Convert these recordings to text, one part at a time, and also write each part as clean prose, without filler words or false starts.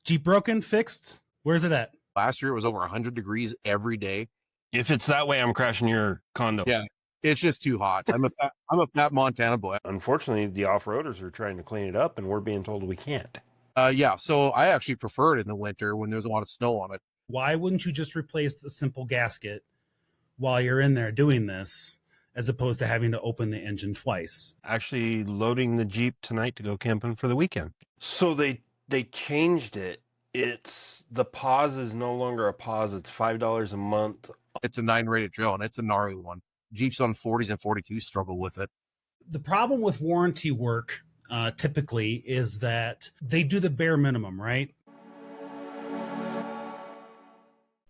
Jeep broken, fixed? Where's it at? Last year it was over 100 degrees every day. If it's that way, I'm crashing your condo. Yeah, it's just too hot. I'm a fat Montana boy. Unfortunately, the off-roaders are trying to clean it up, and we're being told we can't. Yeah, so I actually prefer it in the winter when there's a lot of snow on it. Why wouldn't you just replace the simple gasket while you're in there doing this, as opposed to having to open the engine twice? Actually loading the Jeep tonight to go camping for the weekend. So they changed it. It's the pause is no longer a pause. It's $5 a month. It's a 9-rated drill, and it's a gnarly one. Jeeps on 40s and 42s struggle with it. The problem with warranty work typically is that they do the bare minimum, right?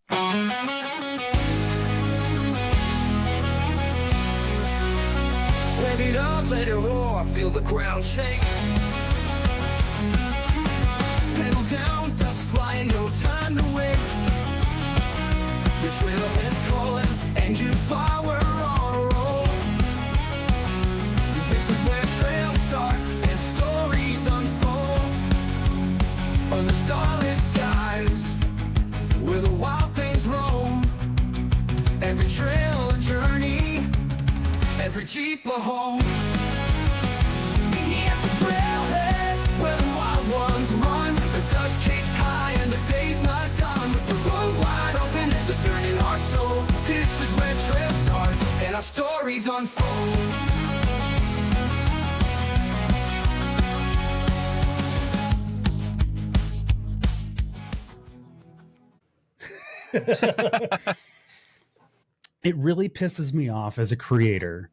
Rev it up, let it roar, feel the ground shake. Pedal down, dust flying, no time to waste. The trailhead's calling, engine power on a roll. This is where trails start and stories unfold. On the starlit skies, where the wild things roam. Every trail a journey, every Jeep a home. Meet me at the trailhead, where the wild ones run. The dust kicks high and the day's not done. With the road wide open, the dirt in our soul. This is where trails start and our stories unfold. It really pisses me off as a creator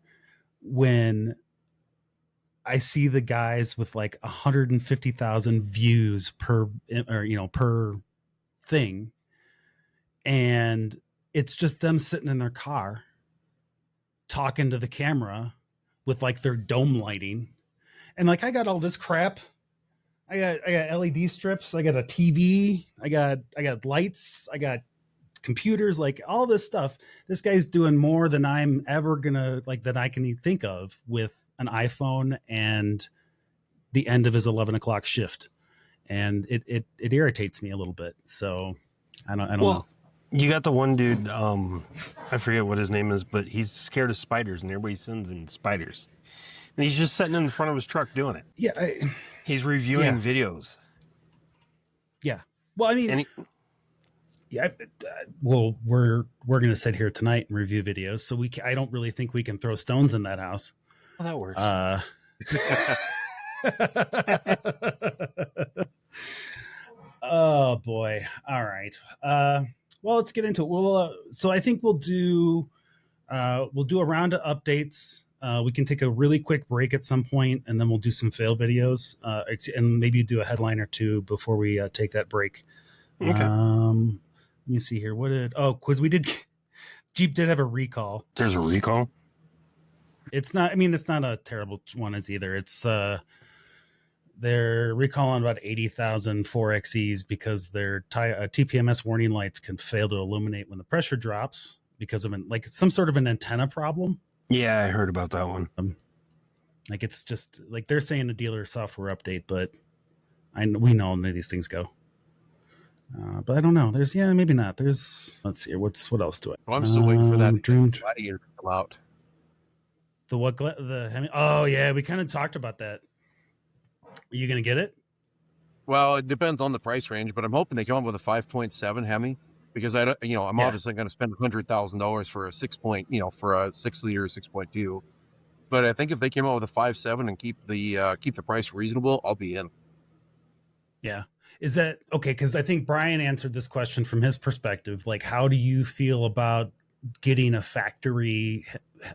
when I see the guys with like 150,000 views per thing, and it's just them sitting in their car talking to the camera with like their dome lighting, and like I got all this crap. I got LED strips, I got a TV, I got lights, I got computers, like all this stuff. This guy's doing more than I'm ever gonna that I can think of with an iPhone and the end of his 11 o'clock shift, and it irritates me a little bit. So I don't know. You got the one dude, I forget what his name is, but he's scared of spiders, and everybody sends him spiders, and he's just sitting in the front of his truck doing it. Yeah, he's reviewing videos. Yeah, well, I mean. Well, we're going to sit here tonight and review videos, so I don't really think we can throw stones in that house. Well, that works. Oh boy! All right. Well, let's get into it. So I think we'll do a round of updates. We can take a really quick break at some point, and then we'll do some fail videos, and maybe do a headline or two before we take that break. Okay. Let me see here. Because Jeep did have a recall. There's a recall? It's not a terrible one either. It's they're recalling about 80,000 4XEs because their TPMS warning lights can fail to illuminate when the pressure drops because of some sort of an antenna problem. Yeah, I heard about that one. It's just like they're saying a dealer software update, but we know none of these things go. But I don't know. Maybe not. Let's see. What else do I? Well, I'm still waiting for that Dream Gladiator to come out. The what? Oh yeah, we kind of talked about that. Are you gonna get it? Well, it depends on the price range, but I'm hoping they come up with a 5.7 Hemi because I'm obviously going to spend $100,000 for a 6-liter 6.2. But I think if they came out with a 5.7 and keep the price reasonable, I'll be in. Yeah. Is that okay? Because I think Brian answered this question from his perspective. Like, how do you feel about getting a factory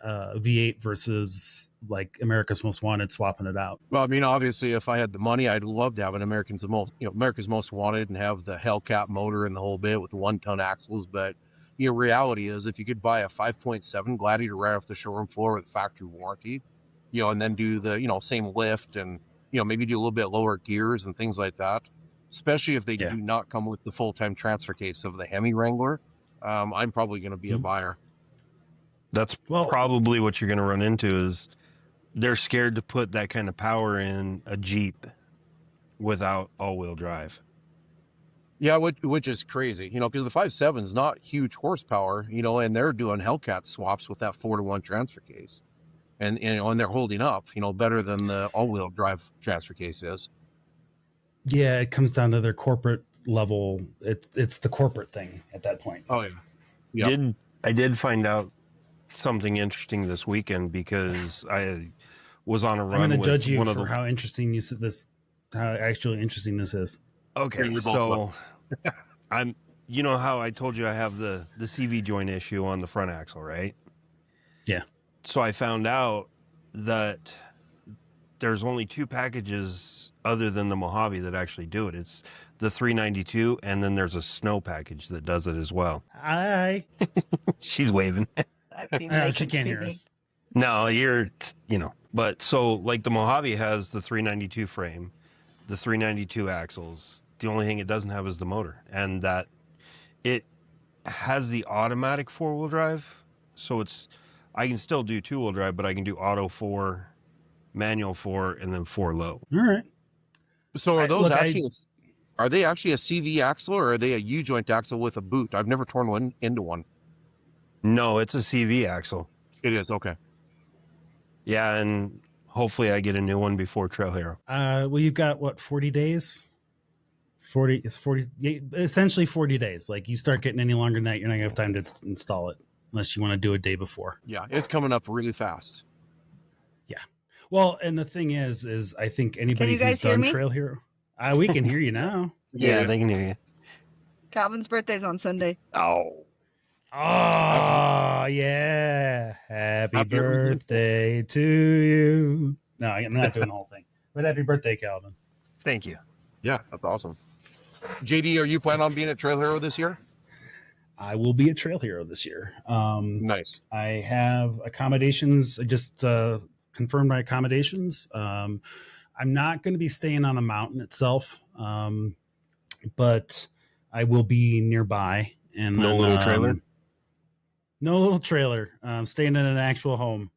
V8 versus like America's Most Wanted, swapping it out? Well, I mean, obviously, if I had the money, I'd love to have an America's Most Wanted and have the Hellcat motor and the whole bit with 1-ton axles. But reality is, if you could buy a 5.7 Gladiator right off the showroom floor with factory warranty, and then do the same lift and maybe do a little bit lower gears and things like that. Especially if they do not come with the full-time transfer case of the Hemi Wrangler, I'm probably going to be a buyer. That's probably what you're going to run into is they're scared to put that kind of power in a Jeep without all-wheel drive. Yeah, which is crazy, because the 5.7 is not huge horsepower, and they're doing Hellcat swaps with that 4-to-1 transfer case, and they're holding up, better than the all-wheel drive transfer case is. Yeah, it comes down to their corporate level. It's the corporate thing at that point. Oh yeah. I did find out something interesting this weekend because I was on a run. I'm going to judge you one for how interesting you said this, how actually interesting this is. Okay, so I'm. You know how I told you I have the CV joint issue on the front axle, right? Yeah. So I found out that there's only 2 packages other than the Mojave that actually do it. It's the 392, and then there's a snow package that does it as well. Hi. She's waving. She can't hear us. No, you're, but so like the Mojave has the 392 frame, the 392 axles. The only thing it doesn't have is the motor, and that it has the automatic 4-wheel drive. So I can still do 2-wheel drive, but I can do auto 4, manual 4, and then 4 low. All right. So are they actually a CV axle, or are they a U-joint axle with a boot? I've never torn one into one. No, it's a CV axle. It is, okay. Yeah, and hopefully I get a new one before Trail Hero. Well, you've got 40 days? 40 is 40, essentially 40 days. Like, you start getting any longer than that, you're not gonna have time to install it unless you want to do a day before. Yeah, it's coming up really fast. Yeah. Well, and the thing is I think anybody who's done Trail Hero, we can hear you now. Yeah, they can hear you. Calvin's birthday's on Sunday. Oh, yeah. Happy birthday to you. No, I'm not doing the whole thing. But happy birthday, Calvin. Thank you. Yeah, that's awesome. JD, are you planning on being at Trail Hero this year? I will be at Trail Hero this year. Nice. I have accommodations. I just confirmed my accommodations. I'm not going to be staying on the mountain itself, but I will be nearby. And no little trailer? No little trailer. I'm staying in an actual home.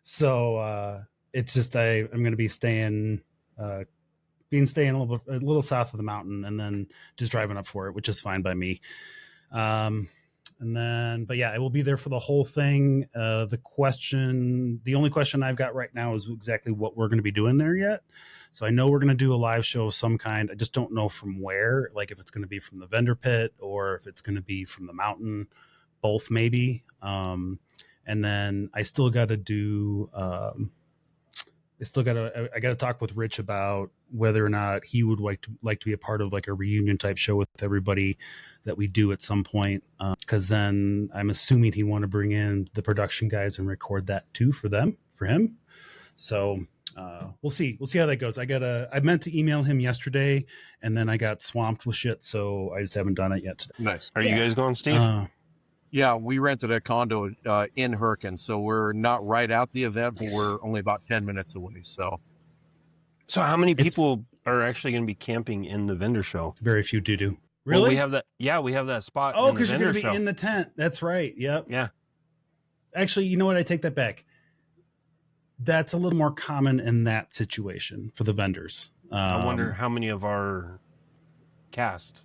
So it's just I'm going to be staying a little south of the mountain, and then just driving up for it, which is fine by me. But yeah, I will be there for the whole thing. The only question I've got right now is exactly what we're going to be doing there yet. So I know we're going to do a live show of some kind. I just don't know from where, like if it's going to be from the vendor pit or if it's going to be from the mountain, both maybe. And then I still got to do, I got to talk with Rich about whether or not he would like to be a part of like a reunion type show with everybody that we do at some point. Cause then I'm assuming he'd want to bring in the production guys and record that too for him. So, we'll see how that goes. I meant to email him yesterday and then I got swamped with shit. So I just haven't done it yet today. Nice. Are you guys going, Steve? Yeah, we rented a condo in Herkin, so we're not right at the event, but we're only about 10 minutes away. So how many people are actually going to be camping in the vendor show? Very few do. Really? Well, we have that. Yeah, we have that spot. Oh, because you're going to be in the tent. That's right. Yep. Yeah. Actually, you know what? I take that back. That's a little more common in that situation for the vendors. I wonder how many of our cast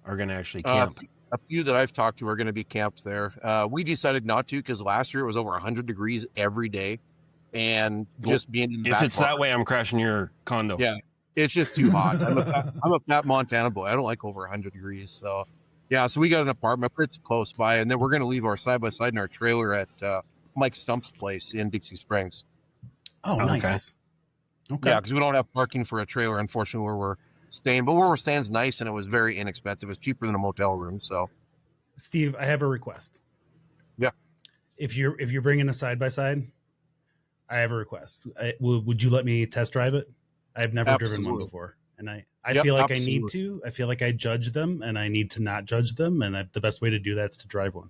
are going to actually camp. A few that I've talked to are going to be camped there. We decided not to because last year it was over 100 degrees every day, and just being in the if it's that way, I'm crashing your condo. Yeah, it's just too hot. I'm a fat Montana boy. I don't like over 100 degrees. So yeah, so we got an apartment that's close by, and then we're going to leave our side by side in our trailer at Mike Stump's place in Dixie Springs. Oh, nice. Okay. Yeah, because we don't have parking for a trailer, unfortunately, where we're staying, but where we're staying is nice, and it was very inexpensive. It's cheaper than a motel room. So, Steve, I have a request. Yeah, if you're bringing a side by side, I have a request. Would you let me test drive it? I've never driven one before, and I feel like I need to. I feel like I judge them, and I need to not judge them, and the best way to do that's to drive one.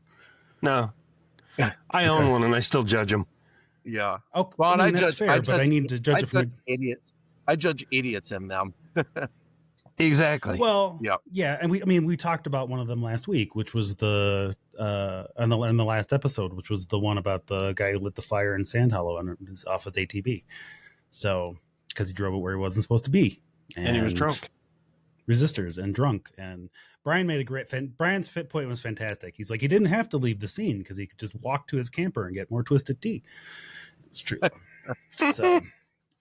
No, I own one, and I still judge them. Yeah. Oh, well, that's fair, but I need to judge it from idiots. I judge idiots in them. Exactly. Well, yeah, and we talked about one of them last week, which was in the last episode, which was the one about the guy who lit the fire in Sand Hollow off his ATV. So, because he drove it where he wasn't supposed to be, and he was drunk. resistors and drunk. And Brian made a Brian's fit point was fantastic. He's like, he didn't have to leave the scene because he could just walk to his camper and get more Twisted Tea. It's true. So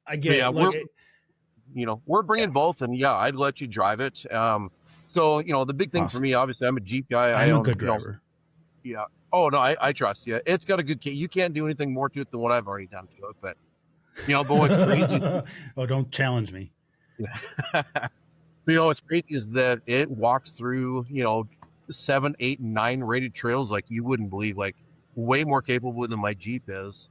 I get Yeah, it. we're bringing both, and yeah, I'd let you drive it. So the big thing for me, obviously, I'm a Jeep guy. I'm a good driver. Yeah. Oh no, I trust you. It's got a good kit. You can't do anything more to it than what I've already done to it. But but what's crazy? Oh, don't challenge me. What's crazy is that it walks through 7, 8, and 9 rated trails like you wouldn't believe. Like way more capable than my Jeep is.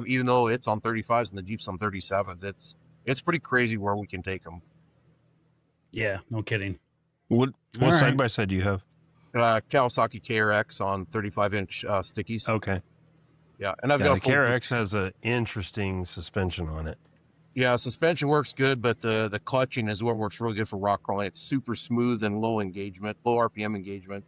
Even though it's on 35s and the Jeep's on 37s, it's pretty crazy where we can take them. Yeah, no kidding. What side by side do you have? Kawasaki KRX on 35-inch stickies. Okay. Yeah, and I've got the KRX has an interesting suspension on it. Yeah, suspension works good, but the clutching is what works really good for rock crawling. It's super smooth and low RPM engagement,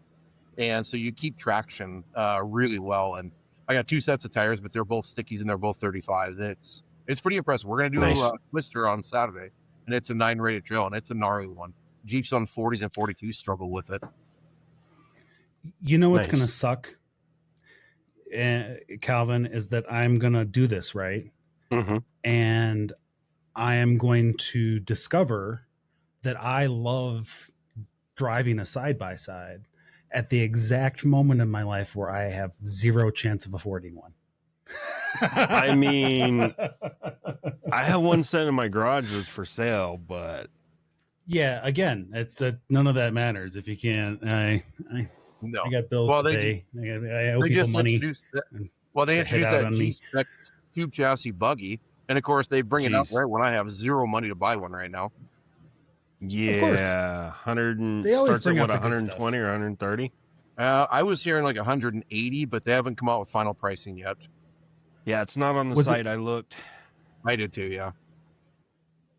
and so you keep traction really well. And I got 2 sets of tires, but they're both stickies and they're both 35s. It's pretty impressive. We're gonna do a twister on Saturday, and it's a 9 rated trail, and it's a gnarly one. Jeeps on 40s and 42s struggle with it. You know what's gonna suck, Calvin, is that I'm gonna do this right, and I am going to discover that I love driving a side-by-side at the exact moment in my life where I have zero chance of affording one. I mean, I have one set in my garage that's for sale, but yeah, again, it's that none of that matters if you can't. I got bills to pay. I owe people money. They introduced that G-Spec tube chassis buggy, and of course they bring it out right when I have zero money to buy one right now. Yeah, 100 starts at what, 120 or 130? I was hearing like 180, but they haven't come out with final pricing yet. Yeah, it's not on the site. I looked. I did too. Yeah.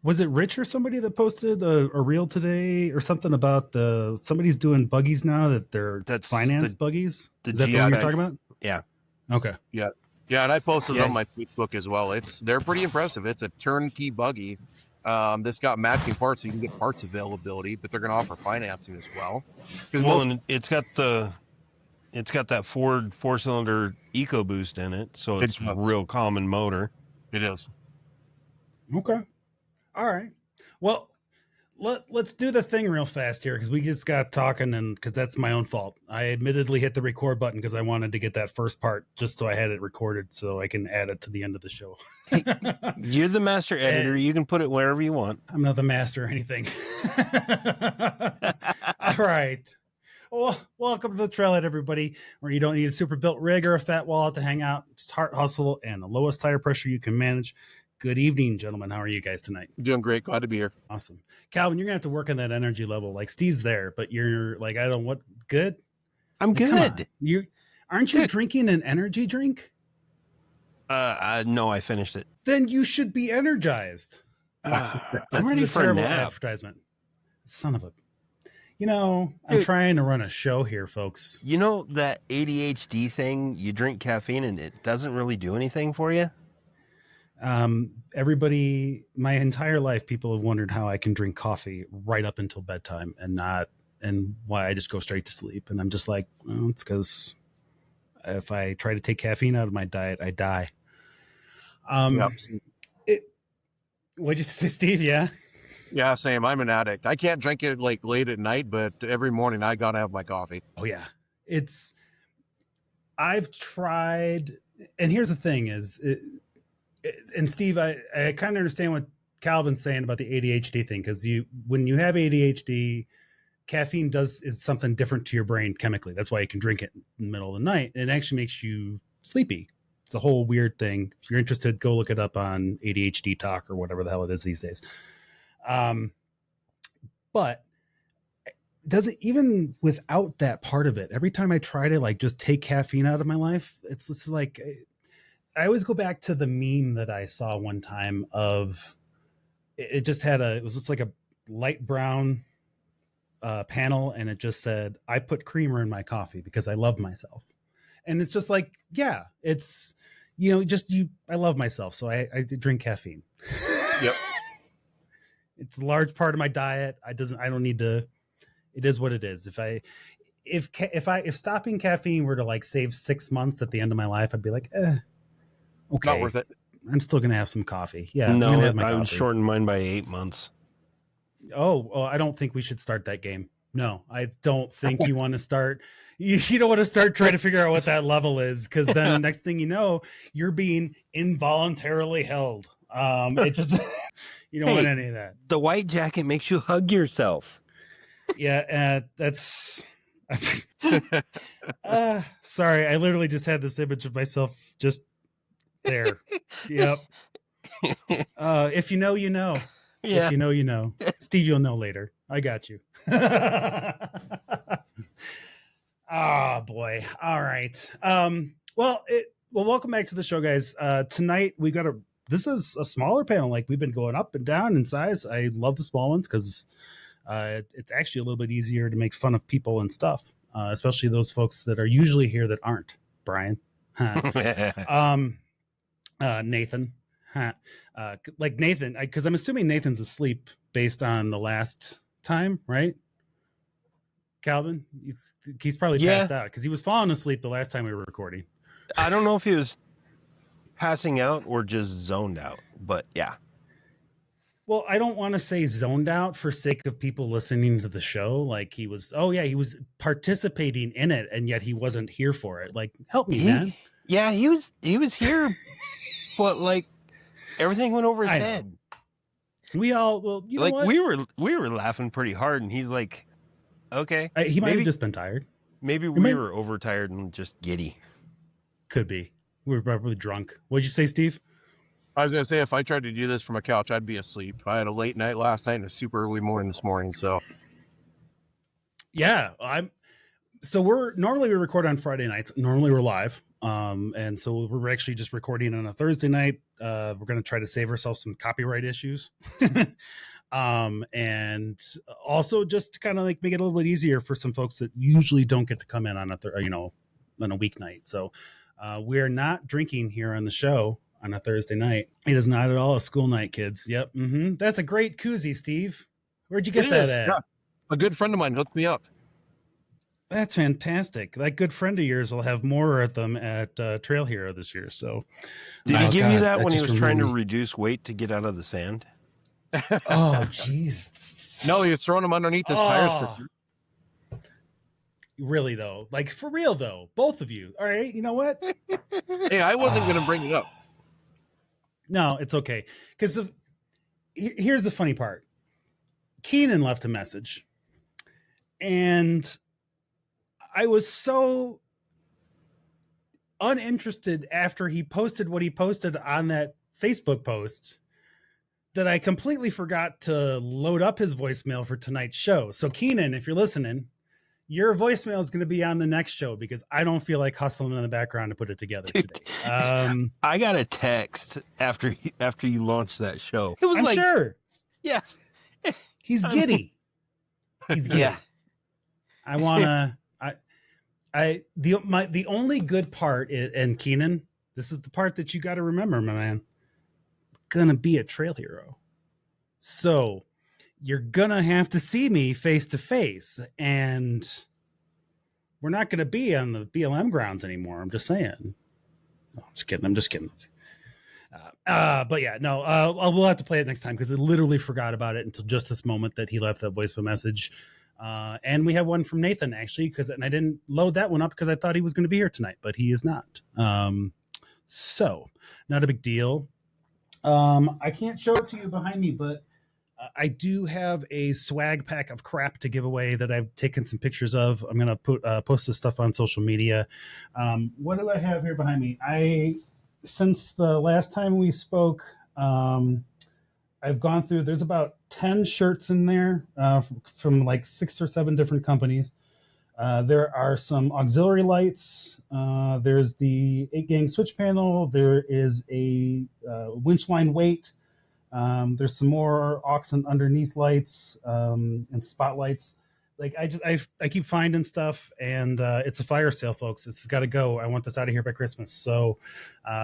Was it Rich or somebody that posted a reel today or something about somebody's doing buggies now that's finance buggies? Is that the one you're talking about? Yeah. Okay. Yeah. Yeah. And I posted it on my Facebook as well. They're pretty impressive. It's a turnkey buggy. That's got matching parts, so you can get parts availability, but they're going to offer financing as well. And it's got that Ford 4-cylinder EcoBoost in it, so it's a real common motor. It is. Okay. All right. Well, let's do the thing real fast here because we just got talking, and because that's my own fault. I admittedly hit the record button because I wanted to get that first part just so I had it recorded so I can add it to the end of the show. Hey, you're the master editor. You can put it wherever you want. I'm not the master or anything. All right. Well, welcome to the Trailhead, everybody, where you don't need a super built rig or a fat wallet to hang out. Just heart hustle and the lowest tire pressure you can manage. Good evening, gentlemen. How are you guys tonight? Doing great. Glad to be here. Awesome. Calvin, you're going to have to work on that energy level. Like Steve's there, but you're like, I don't what good? I'm good. Aren't you drinking an energy drink? No, I finished it. Then you should be energized. I'm ready for a nap. Advertisement. Son of a... I'm trying to run a show here, folks. You know that ADHD thing? You drink caffeine and it doesn't really do anything for you? Everybody, my entire life, people have wondered how I can drink coffee right up until bedtime and why I just go straight to sleep. And I'm just like, well, it's because if I try to take caffeine out of my diet, I die. What'd you say, Steve? Yeah. Yeah, same. I'm an addict. I can't drink it like late at night, but every morning I gotta have my coffee. Oh yeah. I've tried, and here's the thing and Steve, I kind of understand what Calvin's saying about the ADHD thing, because when you have ADHD, caffeine is something different to your brain chemically. That's why you can drink it in the middle of the night, and it actually makes you sleepy. It's a whole weird thing. If you're interested, go look it up on ADHD Talk or whatever the hell it is these days. But does it, even without that part of it, every time I try to like just take caffeine out of my life, it's like I always go back to the meme that I saw one time of it was just like a light brown panel, and it just said, I put creamer in my coffee because I love myself. And it's just like, yeah, it's, I love myself. So I drink caffeine. Yep. It's a large part of my diet. I don't need to. It is what it is. If stopping caffeine were to like save 6 months at the end of my life, I'd be like, okay, Not worth it. I'm still gonna have some coffee. Yeah, I'm No, gonna have my I would coffee. shorten mine by 8 months. Oh, I don't think we should start that game. No, I don't think you want to start. You don't want to start trying to figure out what that level is, because then next thing you know, you're being involuntarily held. It just you don't want any of that. The white jacket makes you hug yourself. Yeah, that's. Sorry, I literally just had this image of myself just there. Yep. If you know, you know. Yeah. If you know, you know. Steve, you'll know later. I got you. Oh boy. All right. Well, welcome back to the show, guys. Tonight we got this is a smaller panel. Like, we've been going up and down in size. I love the small ones because it's actually a little bit easier to make fun of people and stuff, especially those folks that are usually here that aren't. Brian, Nathan, like Nathan, because I'm assuming Nathan's asleep based on the last time, right? Calvin, he's probably passed out because he was falling asleep the last time we were recording. I don't know if he was passing out or just zoned out, but yeah. Well, I don't want to say zoned out for sake of people listening to the show. Like, he was participating in it, and yet he wasn't here for it. Like, help me, man. Yeah, he was here, but like everything went over his head. We all, well, you know like what? we were laughing pretty hard, and he's like, okay, he might have just been tired. Maybe we were overtired and just giddy. Could be. We were probably drunk. What'd you say, Steve? I was going to say, if I tried to do this from a couch, I'd be asleep. I had a late night last night and a super early morning this morning. So, yeah, we're normally we record on Friday nights. Normally we're live. And so we're actually just recording on a Thursday night. We're going to try to save ourselves some copyright issues. And also just to kind of like make it a little bit easier for some folks that usually don't get to come in on on a weeknight. So, we're not drinking here on the show on a Thursday night. It is not at all a school night, kids. Yep. Mm-hmm. That's a great koozie, Steve. Where'd you get that at? Yeah. A good friend of mine hooked me up. That's fantastic. That good friend of yours will have more at them at Trail Hero this year. So, did he give you that when he was trying to reduce weight to get out of the sand? Oh, jeez. No, he was throwing them underneath his tires for sure. Really, though? Like, for real, though? Both of you. All right, you know what? Hey, I wasn't going to bring it up. No, it's okay. Because here's the funny part. Keenan left a message. And I was so uninterested after he posted what he posted on that Facebook post that I completely forgot to load up his voicemail for tonight's show. So, Keenan, if you're listening, your voicemail is going to be on the next show because I don't feel like hustling in the background to put it together today. I got a text after you launched that show. It was I'm sure. Yeah. He's giddy. He's giddy. Yeah. I want to, the only good part is, and Keenan, this is the part that you got to remember, my man, gonna be a Trail Hero. So you're gonna have to see me face to face, and we're not gonna be on the BLM grounds anymore. I'm just saying. Oh, I'm just kidding. But yeah, no, we'll have to play it next time because I literally forgot about it until just this moment that he left that voicemail message. And we have one from Nathan actually, and I didn't load that one up because I thought he was going to be here tonight, but he is not. So not a big deal. I can't show it to you behind me, but I do have a swag pack of crap to give away that I've taken some pictures of. I'm going to post this stuff on social media. What do I have here behind me? Since the last time we spoke, I've gone through, there's about 10 shirts in there from like 6 or 7 different companies. There are some auxiliary lights. There's the 8-gang switch panel. There is a winch line weight. There's some more aux and underneath lights and spotlights. Like I keep finding stuff, and it's a fire sale, folks. It's got to go. I want this out of here by Christmas. So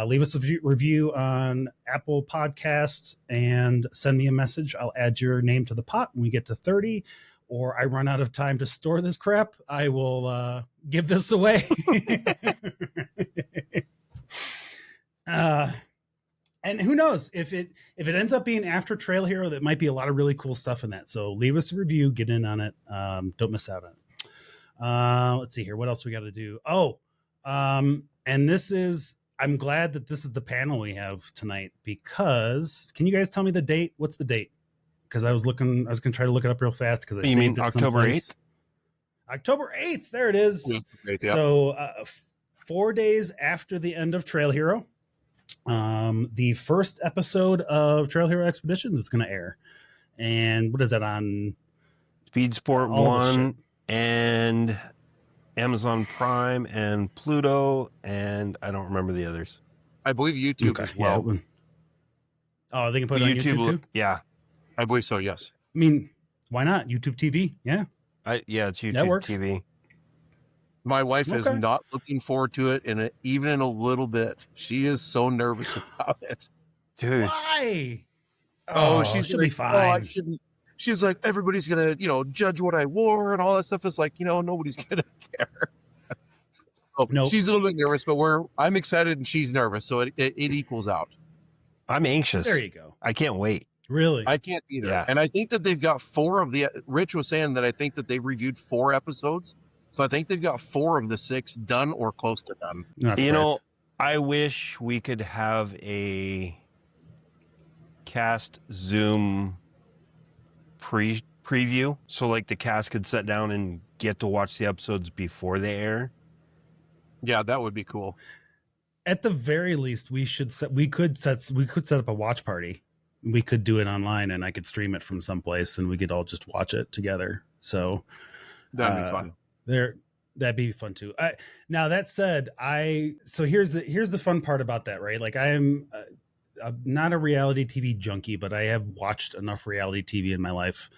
leave us a review on Apple Podcasts and send me a message. I'll add your name to the pot when we get to 30, or I run out of time to store this crap. I will give this away. And who knows if it ends up being after Trail Hero, that might be a lot of really cool stuff in that. So leave us a review, get in on it. Don't miss out on it. Let's see here. What else we got to do? And this is, I'm glad that this is the panel we have tonight, because can you guys tell me the date? What's the date? Because I was going to try to look it up real fast because I You mean October 8th? October 8th. There it is. Yeah. So 4 days after the end of Trail Hero, the first episode of Trail Hero Expeditions is going to air. And what is that on? Speed Sport 1 and Amazon Prime and Pluto, and I don't remember the others. I believe YouTube as well. Yeah. Oh, they can put it on YouTube too? Yeah. I believe so, yes. I mean, why not? YouTube TV. Yeah. It's YouTube That works. TV. My wife is not looking forward to it, even in a little bit. She is so nervous about it. Dude. Why? She'll be fine. She's like, everybody's gonna, judge what I wore and all that stuff. It's like, nobody's gonna care. Nope. She's a little bit nervous, but I'm excited and she's nervous, so it equals out. I'm anxious. There you go. I can't wait. Really? I can't either. Yeah. And I think that they've got Rich was saying that I think that they've reviewed 4 episodes. So I think they've got 4 of the 6 done or close to done. I wish we could have a cast Zoom preview. So like the cast could sit down and get to watch the episodes before they air. Yeah, that would be cool. At the very least, we could set up a watch party. We could do it online, and I could stream it from someplace, and we could all just watch it together. So that'd be fun. That'd be fun too. Now that said, here's the fun part about that, right? Like I'm not a reality TV junkie, but I have watched enough reality TV in my life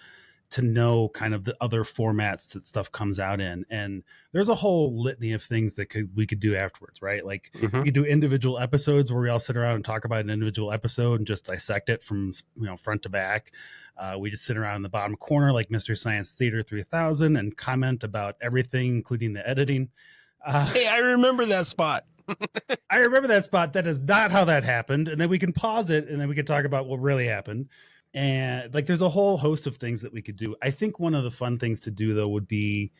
to know kind of the other formats that stuff comes out in. And there's a whole litany of things that we could do afterwards, right? Like we could do individual episodes where we all sit around and talk about an individual episode and just dissect it from front to back. We just sit around in the bottom corner like Mr. Science Theater 3000 and comment about everything, including the editing. Hey, I remember that spot. I remember that spot. That is not how that happened. And then we can pause it and then we can talk about what really happened. And like, there's a whole host of things that we could do. I think one of the fun things to do though would be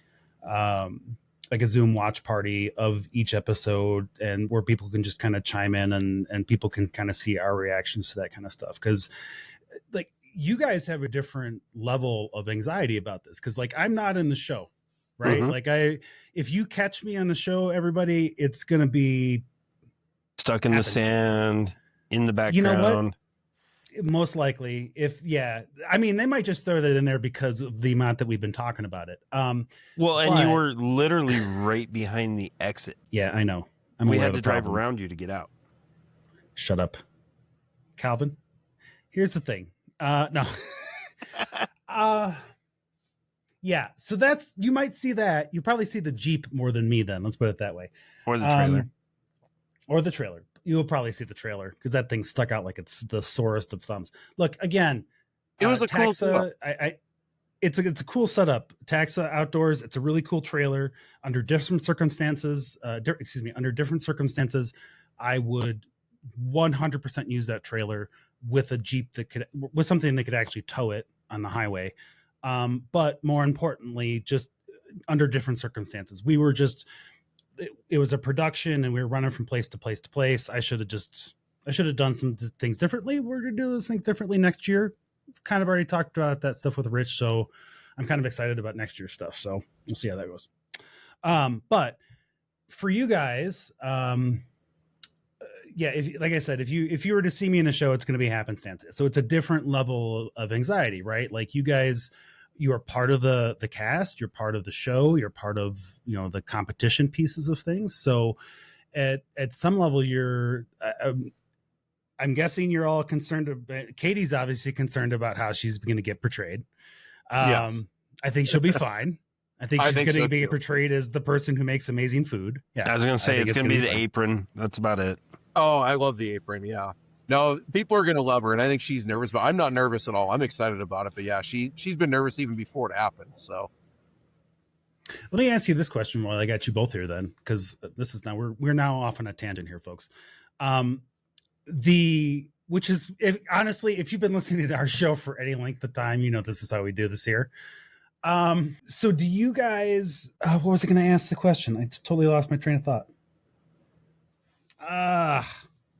like a Zoom watch party of each episode, and where people can just kind of chime in and people can kind of see our reactions to that kind of stuff. Cause like you guys have a different level of anxiety about this. Cause like I'm not in the show, right? Like if you catch me on the show, everybody, it's going to be stuck in the sand in the background. You know what? Most likely, I mean, they might just throw that in there because of the amount that we've been talking about it. You were literally right behind the exit. Yeah, I know. We had to drive around you to get out. Shut up, Calvin. Here's the thing. No. Yeah. So you might see that. You probably see the Jeep more than me then. Let's put it that way. Or the trailer. Or the trailer. You'll probably see the trailer because that thing stuck out like it's the sorest of thumbs. Look, again, it was a cool setup. It's a cool setup. Taxa Outdoors. It's a really cool trailer under different circumstances. Under different circumstances, I would 100% use that trailer with a Jeep with something that could actually tow it on the highway. But more importantly, just under different circumstances, it was a production and we were running from place to place to place. I should have done some things differently. We're going to do those things differently next year. Kind of already talked about that stuff with Rich. So I'm kind of excited about next year's stuff. So we'll see how that goes. But for you guys, like I said, if you were to see me in the show, it's going to be happenstance. So it's a different level of anxiety, right? Like you guys, you are part of the cast, you're part of the show, you're part of, the competition pieces of things. So at some level I'm guessing you're all concerned about, Katie's obviously concerned about how she's going to get portrayed. Yes. I think she'll be fine. I think I she's think going to so, be too. portrayed as the person who makes amazing food. Yeah, I was gonna say think it's gonna be the fun. apron. That's about it. Oh, I love the apron. Yeah. No, people are gonna love her, and I think she's nervous, but I'm not nervous at all. I'm excited about it. But yeah, she's been nervous even before it happened. So Let me ask you this question while I got you both here, then, because this is now we're now off on a tangent here, folks. Which is, honestly, if you've been listening to our show for any length of time, you know this is how we do this here. So do you guys? What was I going to ask the question? I totally lost my train of thought.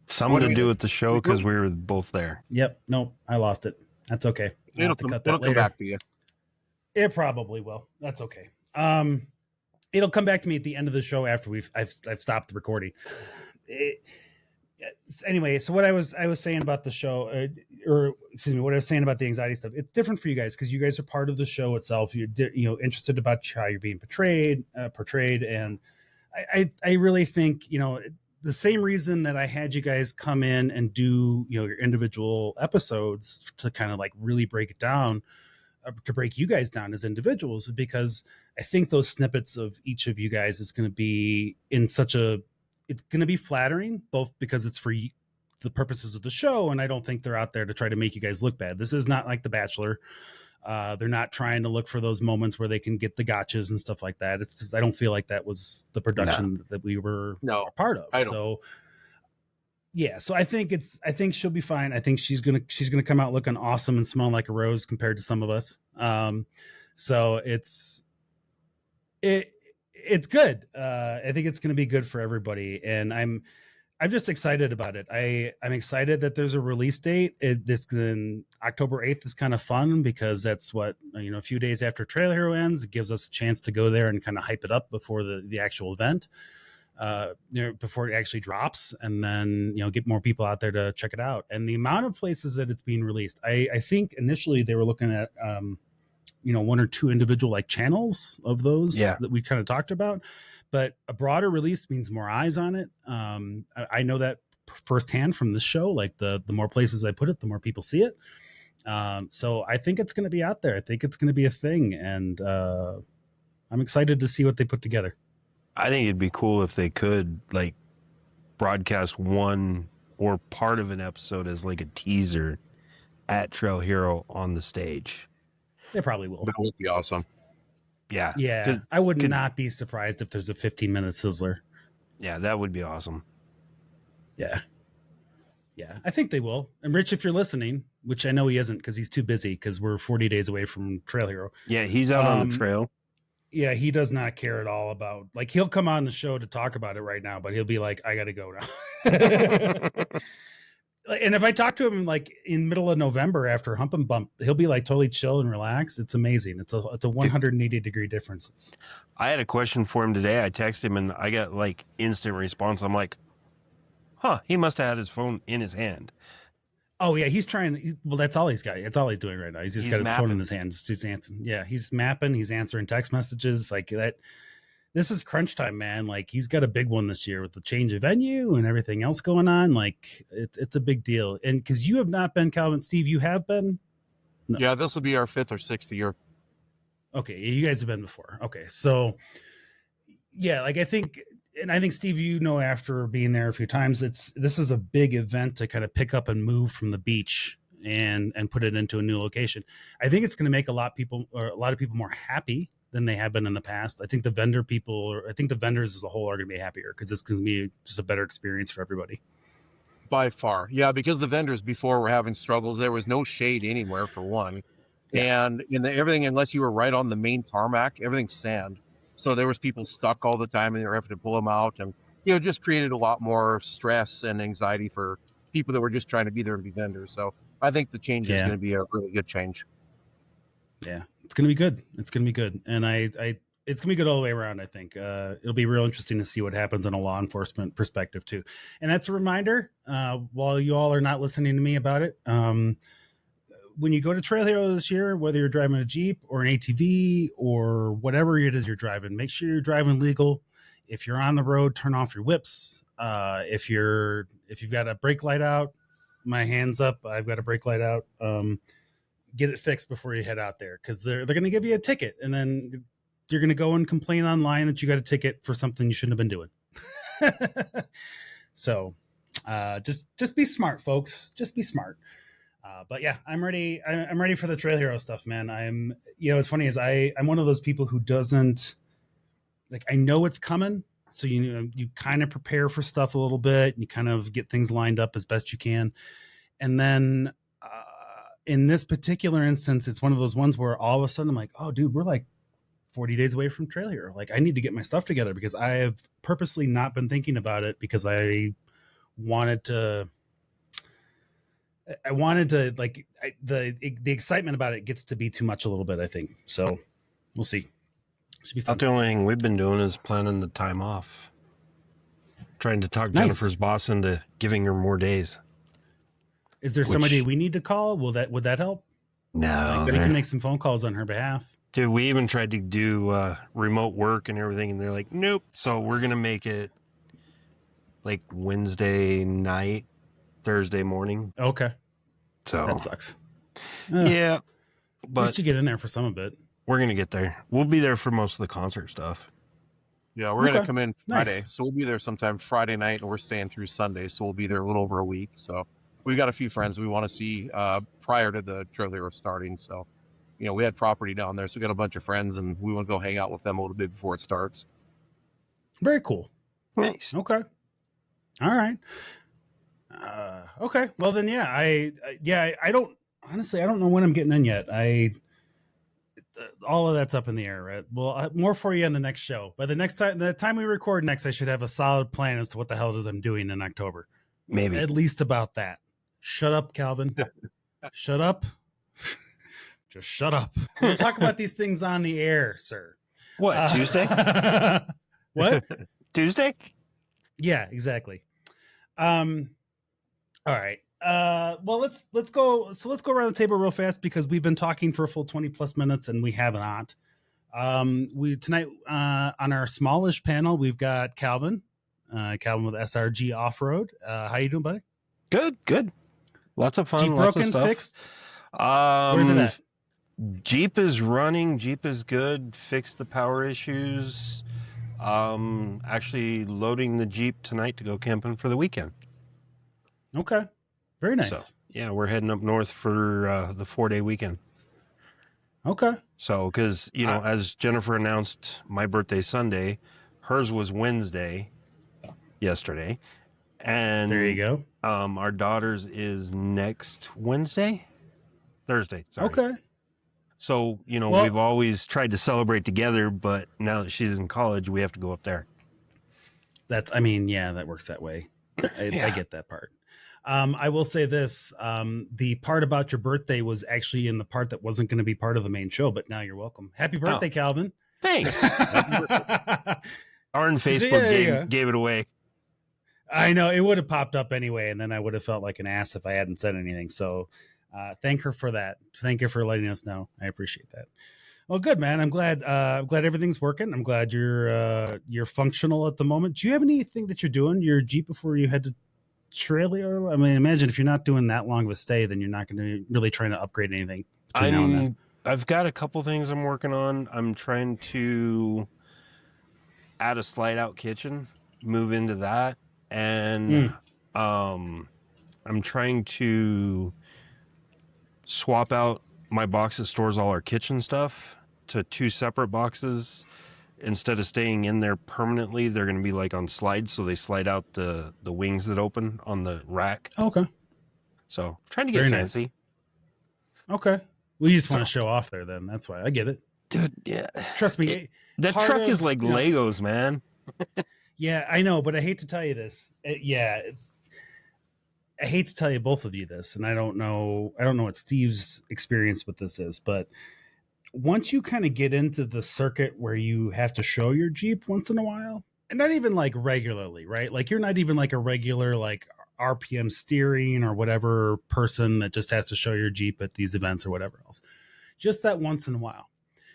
Something to do with the show because we were both there. Yep. Nope. I lost it. That's okay. it'll come back to you. It probably will. That's okay. It'll come back to me at the end of the show after I've stopped the recording. Anyway, so what I was saying about the show, or excuse me, what I was saying about the anxiety stuff, it's different for you guys because you guys are part of the show itself. You're interested about how you're being portrayed, and I really think the same reason that I had you guys come in and do your individual episodes to kind of like really break it down, to break you guys down as individuals, because I think those snippets of each of you guys is going to be it's going to be flattering, both because it's for the purposes of the show, and I don't think they're out there to try to make you guys look bad. This is not like The Bachelor. They're not trying to look for those moments where they can get the gotchas and stuff like that. It's just, I don't feel like that was the production that we were a part of. So yeah, so I think she'll be fine. I think she's gonna come out looking awesome and smelling like a rose compared to some of us. So it's good. I think it's going to be good for everybody, and I'm just excited about it. I'm excited that there's a release date. This October 8th is kind of fun because that's what a few days after Trail Hero ends. It gives us a chance to go there and kind of hype it up before the actual event, before it actually drops, and then get more people out there to check it out. And the amount of places that it's being released, I think initially they were looking at one or two individual like channels of those that we kind of talked about, but a broader release means more eyes on it. I know that firsthand from this show. Like the more places I put it, the more people see it. So I think it's going to be out there. I think it's going to be a thing, and I'm excited to see what they put together. I think it'd be cool if they could like broadcast one or part of an episode as like a teaser at Trail Hero on the stage. They probably will. That would be awesome. Yeah. Yeah. I would not be surprised if there's a 15-minute sizzler. Yeah, that would be awesome. Yeah. Yeah, I think they will. And Rich, if you're listening, which I know he isn't because he's too busy because we're 40 days away from Trail Hero. Yeah, he's out on the trail. Yeah, he does not care at all about, like, he'll come on the show to talk about it right now, but he'll be like, I got to go now. And if I talk to him like in middle of November after Hump and Bump, he'll be like totally chill and relaxed. It's amazing. It's a 180-degree difference. I had a question for him today. I texted him and I got like instant response. I'm like, he must have had his phone in his hand. Oh yeah, he's trying. Well, that's all he's got. It's all he's doing right now. He's got his mapping. phone in his hand. Just answering. Yeah, he's mapping. He's answering text messages like that. This is crunch time, man. Like he's got a big one this year with the change of venue and everything else going on. Like it's a big deal. And because you have not been, Calvin, Steve, you have been. No. Yeah, this will be our 5th or 6th year. Okay, you guys have been before. Okay, so yeah, like I think Steve, after being there a few times, this is a big event to kind of pick up and move from the beach and put it into a new location. I think it's going to make a lot of people more happy than they have been in the past. I think the vendors as a whole are going to be happier because it's going to be just a better experience for everybody. By far. Yeah, because the vendors before were having struggles. There was no shade anywhere for one. Yeah. And everything, unless you were right on the main tarmac, everything's sand. So there was people stuck all the time and they were having to pull them out, and just created a lot more stress and anxiety for people that were just trying to be there to be vendors. So I think the change is going to be a really good change. Yeah, it's going to be good. It's going to be good. And it's going to be good all the way around. I think it'll be real interesting to see what happens in a law enforcement perspective too. And that's a reminder, while you all are not listening to me about it, when you go to Trail Hero this year, whether you're driving a Jeep or an ATV or whatever it is you're driving, make sure you're driving legal. If you're on the road, turn off your whips. If you've got a brake light out, my hand's up, I've got a brake light out. Get it fixed before you head out there, because they're going to give you a ticket, and then you're going to go and complain online that you got a ticket for something you shouldn't have been doing. So just be smart, folks. Just be smart. But yeah, I'm ready. I'm ready for the Trail Hero stuff, man. I'm, what's funny is I'm one of those people who doesn't, like, I know it's coming. So you kind of prepare for stuff a little bit. You kind of get things lined up as best you can. And then in this particular instance, it's one of those ones where all of a sudden I'm like, oh, dude, we're like 40 days away from Trail Hero. Like, I need to get my stuff together because I have purposely not been thinking about it because I wanted to like the excitement about it gets to be too much a little bit, I think. So we'll see. Should be fun. The only thing we've been doing is planning the time off. Trying to talk Jennifer's boss into giving her more days. Is there somebody we need to call? Would that help? No. Like, they can make some phone calls on her behalf. Dude, we even tried to do remote work and everything, and they're like, nope. So we're going to make it like Wednesday night, Thursday morning. Okay. So that sucks. Yeah. But at least you get in there for some of it. We're going to get there. We'll be there for most of the concert stuff. Yeah, we're going to come in Friday. Nice. So we'll be there sometime Friday night, and we're staying through Sunday. So we'll be there a little over a week. So we've got a few friends we want to see prior to the Trail Hero starting. So, we had property down there. So we got a bunch of friends, and we want to go hang out with them a little bit before it starts. Very cool. Nice. Okay. All right. Okay. Well then, yeah, I don't know when I'm getting in yet. All of that's up in the air, right? Well, more for you on the next show. But the time we record next, I should have a solid plan as to what the hell it is I'm doing in October. Maybe at least about that. Shut up, Calvin. Shut up. Just shut up. We'll talk about these things on the air, sir. What, Tuesday? What? Tuesday? Yeah, exactly. All right. Well, let's go. So let's go around the table real fast because we've been talking for a full 20 plus minutes and we have not. Tonight on our smallish panel, we've got Calvin with SRG Offroad. How you doing, buddy? Good. Lots of fun. Jeep lots broken, of stuff. fixed. Where's it at? Jeep is running. Jeep is good. Fixed the power issues. Actually loading the Jeep tonight to go camping for the weekend. Okay. Very nice. So, yeah, we're heading up north for the 4-day weekend. Okay. So, because, as Jennifer announced, my birthday Sunday, hers was Wednesday yesterday. And there you go. Our daughter's is next Thursday. Sorry. Okay. So, we've always tried to celebrate together, but now that she's in college, we have to go up there. That works that way. I get that part. I will say this, the part about your birthday was actually in the part that wasn't going to be part of the main show, but now you're welcome. Happy birthday, Calvin. Thanks. Our Facebook gave it away. I know it would have popped up anyway, and then I would have felt like an ass if I hadn't said anything. So thank her for that. Thank you for letting us know. I appreciate that. Well, good, man. I'm glad everything's working. I'm glad you're functional at the moment. Do you have anything that you're doing your Jeep before you head to Trail Hero? I mean, imagine if you're not doing that long of a stay, then you're not going to really trying to upgrade anything. I've got a couple things I'm working on. I'm trying to add a slide out kitchen, move into that. And I'm trying to swap out my box that stores all our kitchen stuff to 2 separate boxes. Instead of staying in there permanently, they're going to be like on slides, so they slide out the wings that open on the rack. Okay. So trying to get fancy. Nice. Okay. Well, you just want to show off there then. That's why. I get it. Dude, yeah. Trust me. That truck is like Legos, man. Yeah, I know, but I hate to tell you this. I hate to tell you both of you this, and I don't know what Steve's experience with this is, but once you kind of get into the circuit where you have to show your Jeep once in a while, and not even like regularly, right? Like you're not even like a regular like RPM steering or whatever person that just has to show your Jeep at these events or whatever else. Just that once in a while.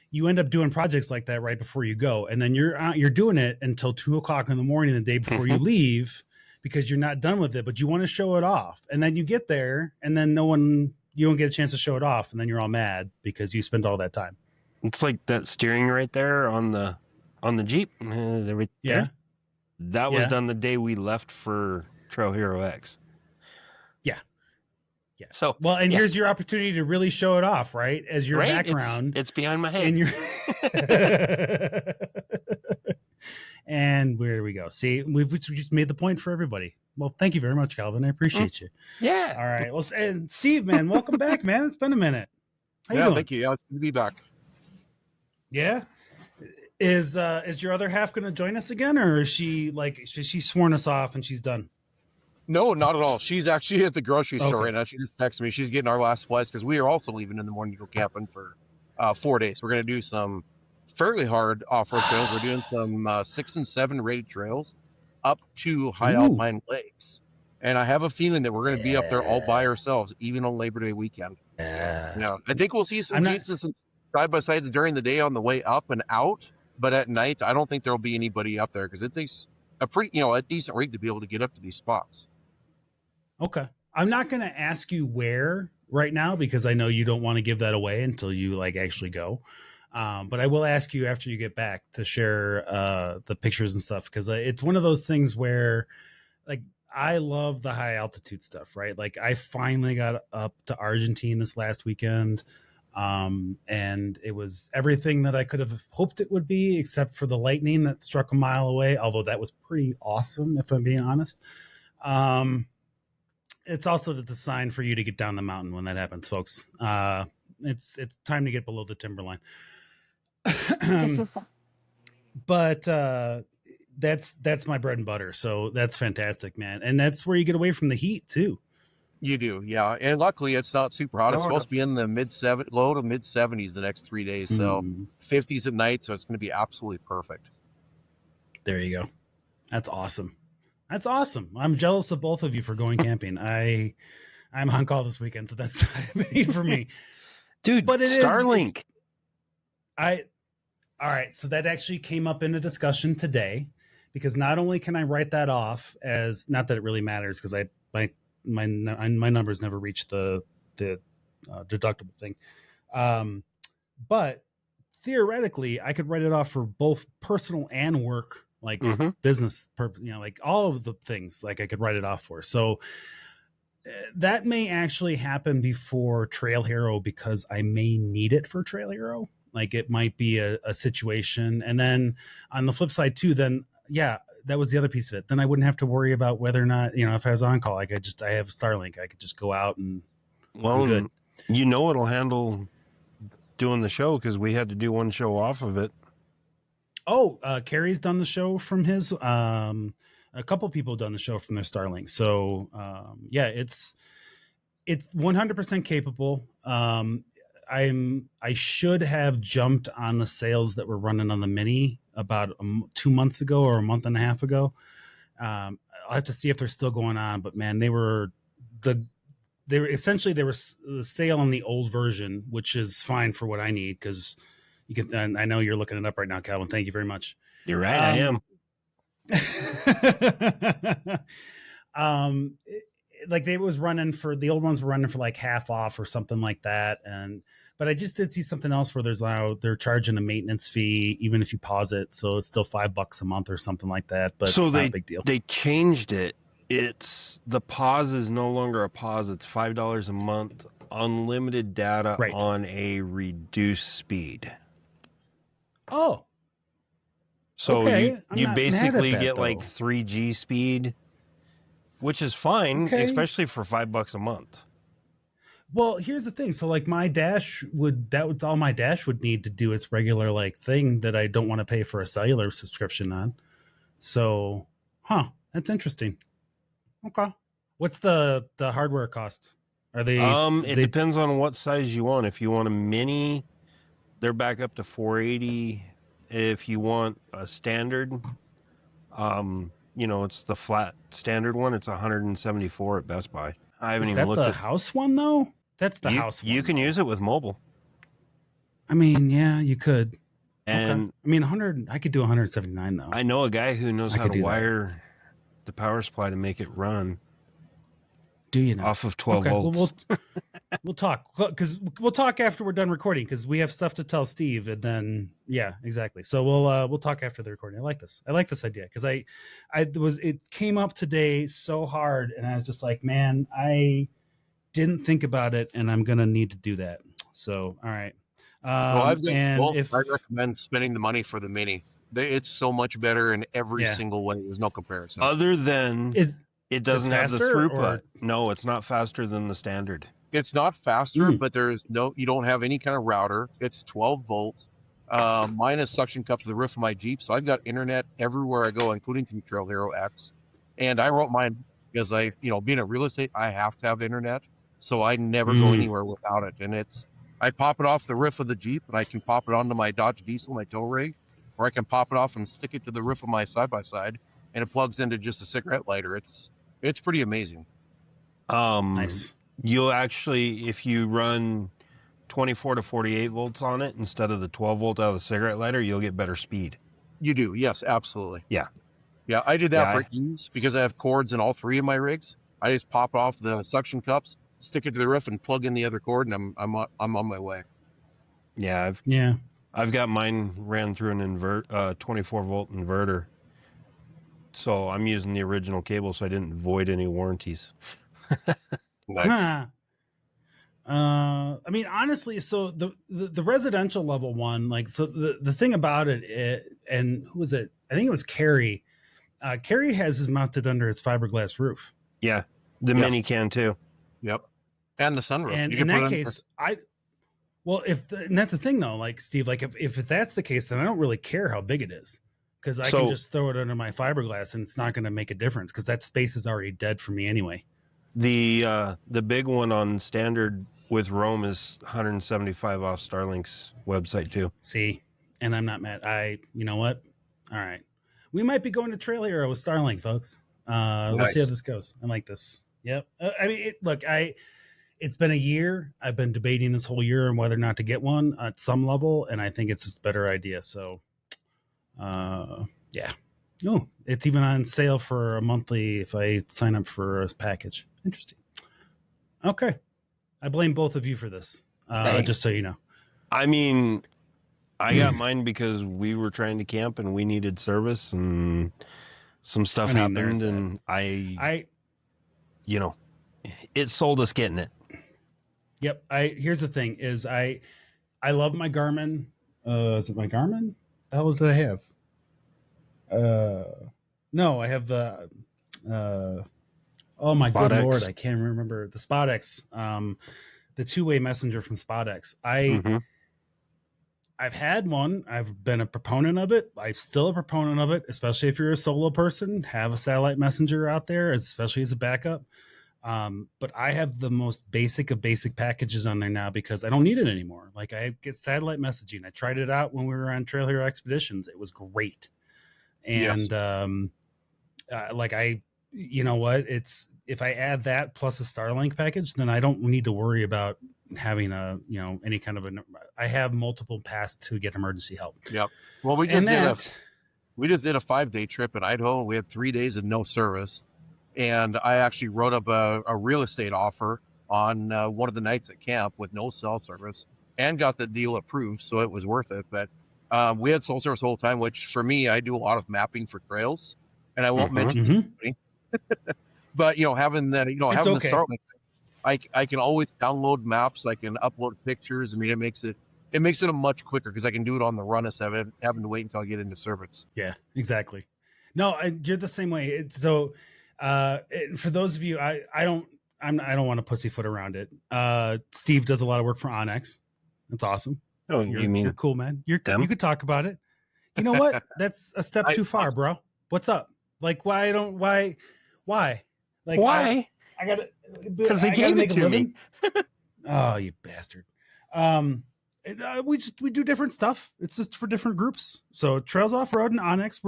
You end up doing projects like that right before you go. And then you're doing it until 2:00 in the morning, the day before you leave, because you're not done with it, but you want to show it off. And then you get there and then you don't get a chance to show it off. And then you're all mad because you spent all that time. It's like that steering right there on the Jeep. Right Yeah. there. That was Yeah. done the day we left for Trail Hero X. Yeah. Yeah. So well, and here's your opportunity to really show it off, right? As your background. It's behind my head. And your and where we go. See, we've just made the point for everybody. Well, thank you very much, Calvin. I appreciate you. Yeah. All right. Well, and Steve, man, welcome back, man. It's been a minute. How you doing? Thank you. Yeah, it's good to be back. Yeah. Is your other half going to join us again, or is she she's sworn us off and she's done? No, not at all. She's actually at the grocery store Okay. right now. She just texted me. She's getting our last supplies because we are also leaving in the morning to go camping for 4 days. We're going to do some fairly hard off-road trails. We're doing some 6 and 7 rated trails up to high alpine lakes. And I have a feeling that we're going to be up there all by ourselves, even on Labor Day weekend. Yeah, I think we'll see some Jeeps and some side-by-sides during the day on the way up and out. But at night, I don't think there'll be anybody up there because it takes a decent rig to be able to get up to these spots. Okay. I'm not going to ask you where right now because I know you don't want to give that away until you actually go. But I will ask you after you get back to share the pictures and stuff because it's one of those things where I love the high altitude stuff, right? I finally got up to Argentina this last weekend. And it was everything that I could have hoped it would be, except for the lightning that struck a mile away. Although that was pretty awesome, if I'm being honest. It's also the sign for you to get down the mountain when that happens, folks. It's time to get below the timberline. But that's my bread and butter. So that's fantastic, man. And that's where you get away from the heat too. You do, yeah. And luckily, it's not super hot. It's supposed to be in the low to mid 70s the next 3 days. So 50s at night. So it's going to be absolutely perfect. There you go. That's awesome. That's awesome. I'm jealous of both of you for going camping. I'm on call this weekend, so that's for me, dude. But Starlink. All right. So that actually came up in a discussion today, because not only can I write that off as, not that it really matters, because my numbers never reach the deductible thing, but theoretically I could write it off for both personal and work, business purpose, all of the things I could write it off for. So that may actually happen before Trail Hero, because I may need it for Trail Hero. It might be a situation. And then on the flip side too, then that was the other piece of it. Then I wouldn't have to worry about whether or not, if I was on call, I have Starlink. I could just go out and good. It'll handle doing the show, because we had to do one show off of it. Oh, Carrie's done the show from his. A couple people have done the show from their Starlink. So it's 100% capable. I should have jumped on the sales that were running on the Mini about 2 months ago or a month and a half ago. I'll have to see if they're still going on, but man, they were the sale on the old version, which is fine for what I need, because you can. And I know you're looking it up right now, Calvin. Thank you very much. You're right. I am. They was running for, the old ones were running for half off or something like that. But I just did see something else where they're charging a maintenance fee even if you pause it, so it's still $5 a month or something like that. But it's not a big deal. They changed it. It's the pause is no longer a pause. It's $5 a month, unlimited data on a reduced speed. Oh, so okay. you basically get 3G speed, which is fine, especially for $5 a month. Well, here's the thing. So my dash that's all my dash would need to do its regular thing that I don't want to pay for a cellular subscription on. So, that's interesting. Okay. What's the hardware cost? Are they, it depends on what size you want. If you want a mini, they're back up to 480. If you want a standard, it's the flat standard one. It's 174 at Best Buy. I haven't even looked at the house one though. That's the house one. You can use it with mobile. I mean, yeah, you could. And I mean, 100. I could do 179 though. I know a guy who knows how to wire the power supply to make it run. Do you know? Off of 12 volts. We'll talk because we'll talk after we're done recording because we have stuff to tell Steve, and then yeah, exactly. So we'll talk after the recording. I like this idea because it came up today so hard, and I was just like, man, I didn't think about it, and I'm gonna need to do that. So all right. Well, I've got And both. if I recommend spending the money for the Mini. It's so much better in every Yeah. single way. There's no comparison. Other than it doesn't have the faster, throughput. or- No, it's not faster than the standard. It's not faster, Mm. but you don't have any kind of router. It's 12 volt. Mine is suction cup to the roof of my Jeep, so I've got internet everywhere I go, including through Trail Hero X. And I wrote mine because being a real estate, I have to have internet, so I never go anywhere without it. And I pop it off the roof of the Jeep, and I can pop it onto my Dodge Diesel, my tow rig, or I can pop it off and stick it to the roof of my side-by-side, and it plugs into just a cigarette lighter. It's pretty amazing. Nice. You'll actually, if you run 24 to 48 volts on it instead of the 12 volt out of the cigarette lighter, you'll get better speed. You do, yes, absolutely. Yeah. Yeah, I did that for ease because I have cords in all three of my rigs. I just pop off the suction cups, stick it to the roof, and plug in the other cord, and I'm on my way. Yeah, I've got mine ran through an 24 volt inverter, so I'm using the original cable, so I didn't void any warranties. Nice. I mean, honestly, so the residential level one, like, so the thing about it, and who was it? I think it was Carrie. Carrie has his mounted under his fiberglass roof. Yeah, the Mini can too. Yep, and the sunroof. And in that case, and that's the thing though, like Steve, like if that's the case, then I don't really care how big it is because I can just throw it under my fiberglass and it's not going to make a difference because that space is already dead for me anyway. The big one on standard with Rome is 175 off Starlink's website too. See, and I'm not mad. You know what? All right, we might be going to Trail Hero with Starlink, folks. We'll see how this goes. I like this. Yep. I mean, it's been a year. I've been debating this whole year on whether or not to get one at some level, and I think it's just a better idea. So, yeah. Oh, it's even on sale for a monthly if I sign up for a package. Interesting. Okay. I blame both of you for this, just so you know. I mean, I got mine because we were trying to camp and we needed service and some stuff happened and I it sold us getting it. Yep. Here's the thing is I love my Garmin. Is it my Garmin? The hell did I have? No, I have the oh my Spot good X. Lord, I can't remember the SpotX, the two-way messenger from SpotX. I've had one. I've been a proponent of it. I'm still a proponent of it, especially if you're a solo person. Have a satellite messenger out there, especially as a backup. But I have the most basic of basic packages on there now because I don't need it anymore. Like I get satellite messaging. I tried it out when we were on Trail Hero Expeditions. It was great. And you know what? It's if I add that plus a Starlink package, then I don't need to worry about having any kind of I have multiple paths to get emergency help. Yep. Well, we just did a 5-day trip in Idaho. We had 3 days of no service. And I actually wrote up a real estate offer on one of the nights at camp with no cell service and got the deal approved. So it was worth it. But we had cell service the whole time, which for me, I do a lot of mapping for trails and I won't mention anybody. But, having that, having the Starlink, I can always download maps. I can upload pictures. I mean, it makes it a much quicker because I can do it on the run instead of having to wait until I get into service. Yeah, exactly. No, you're the same way. For those of you, I don't want to pussyfoot around it. Steve does a lot of work for Onyx. That's awesome. Oh, you're cool, man. You could talk about it. You know what? That's a step too far, bro. What's up? Like, why? Like, why? I got it because they gave it to me. Oh, you bastard. We do different stuff. It's just for different groups. So Trails Offroad and Onyx,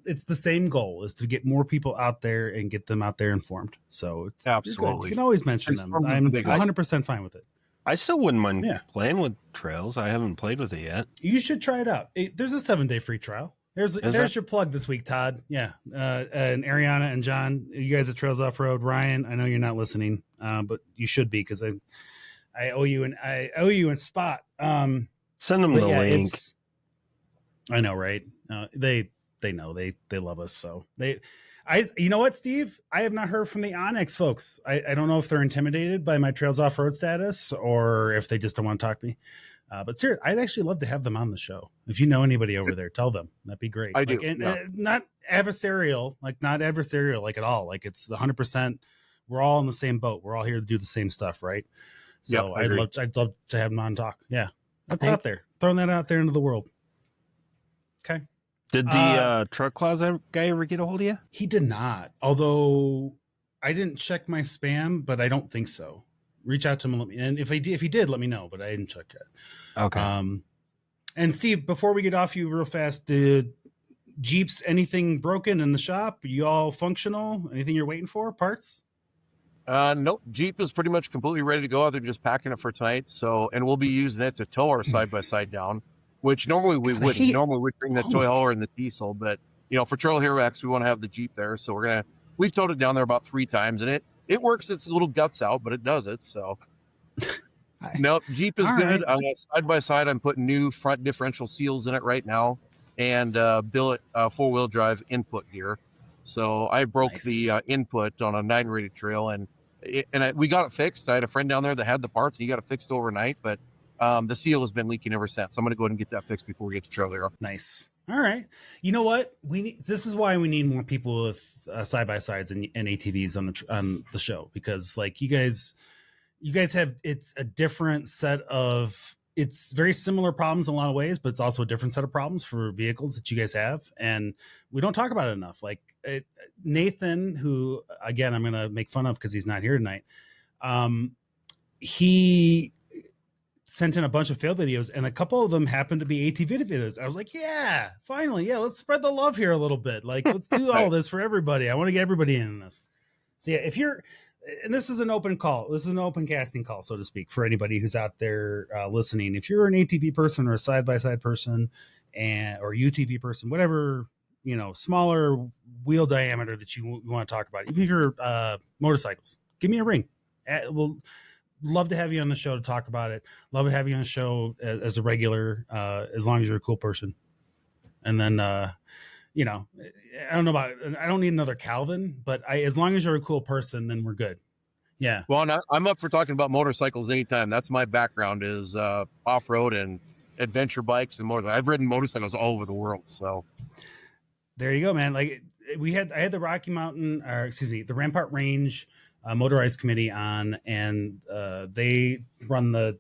it's the same goal is to get more people out there and get them out there informed. So it's absolutely, you can always mention them. I'm 100% fine with it. I still wouldn't mind playing with Trails. I haven't played with it yet. You should try it out. There's a 7-day free trial. There's your plug this week, Todd. Yeah. And Ariana and John, you guys at Trails Offroad. Ryan, I know you're not listening, but you should be because I owe you a spot. Send them But the yeah, link. I know, right? They know they love us, so you know what, Steve? I have not heard from the Onyx folks. I don't know if they're intimidated by my Trails Off Road status or if they just don't want to talk to me. But seriously, I'd actually love to have them on the show. If you know anybody over there, tell them. That'd be great. I do, Like, and, yeah. not adversarial, like at all. Like it's 100%. We're all in the same boat. We're all here to do the same stuff, right? So Yep, I agree. I'd love to have them on talk. Yeah, that's Hey. out there. Throwing that out there into the world. Okay. Did the truck closet guy ever get a hold of you? He did not. Although I didn't check my spam, but I don't think so. Reach out to him and let me. And if he did, let me know. But I didn't check it. Okay. And Steve, before we get off you real fast, did Jeeps anything broken in the shop? Are you all functional? Anything you're waiting for? Parts? Nope. Jeep is pretty much completely ready to go. They're just packing it for tonight. So, and we'll be using it to tow our side by side down, which normally we God, I wouldn't. hate- Normally we'd bring the toy hauler and the diesel, but for Trail Hero X, we want to have the Jeep there. So we've towed it down there about 3 times, and it works its little guts out, but it does it. So nope, Jeep is All good. right. Side by side, I'm putting new front differential seals in it right now, and billet 4-wheel drive input gear. So I broke Nice. the input on a 9-rated trail, and we got it fixed. I had a friend down there that had the parts, and he got it fixed overnight, but the seal has been leaking ever since. I'm going to go ahead and get that fixed before we get to Trail Hero. Nice. All right. You know what? This is why we need more people with side by sides and ATVs on the show, because like you guys have, it's a different set of, it's very similar problems in a lot of ways, but it's also a different set of problems for vehicles that you guys have. And we don't talk about it enough. Like Nathan, who again, I'm going to make fun of because he's not here tonight. He sent in a bunch of fail videos, and a couple of them happened to be ATV videos. I was like, yeah, finally. Yeah. Let's spread the love here a little bit. Like, let's do all this for everybody. I want to get everybody in this. So yeah, if you're, and this is an open call, this is an open casting call, so to speak, for anybody who's out there listening. If you're an ATV person or a side-by-side person or UTV person, whatever, smaller wheel diameter that you want to talk about, even if you're motorcycles, give me a ring. We'll love to have you on the show to talk about it. Love to have you on the show as a regular, as long as you're a cool person. And then, I don't know I don't need another Calvin, but as long as you're a cool person, then we're good. Yeah. Well, I'm up for talking about motorcycles anytime. That's my background is off-road and adventure bikes and motorcycles. I've ridden motorcycles all over the world. So there you go, man. Like I had the the Rampart Range motorized committee on, and they run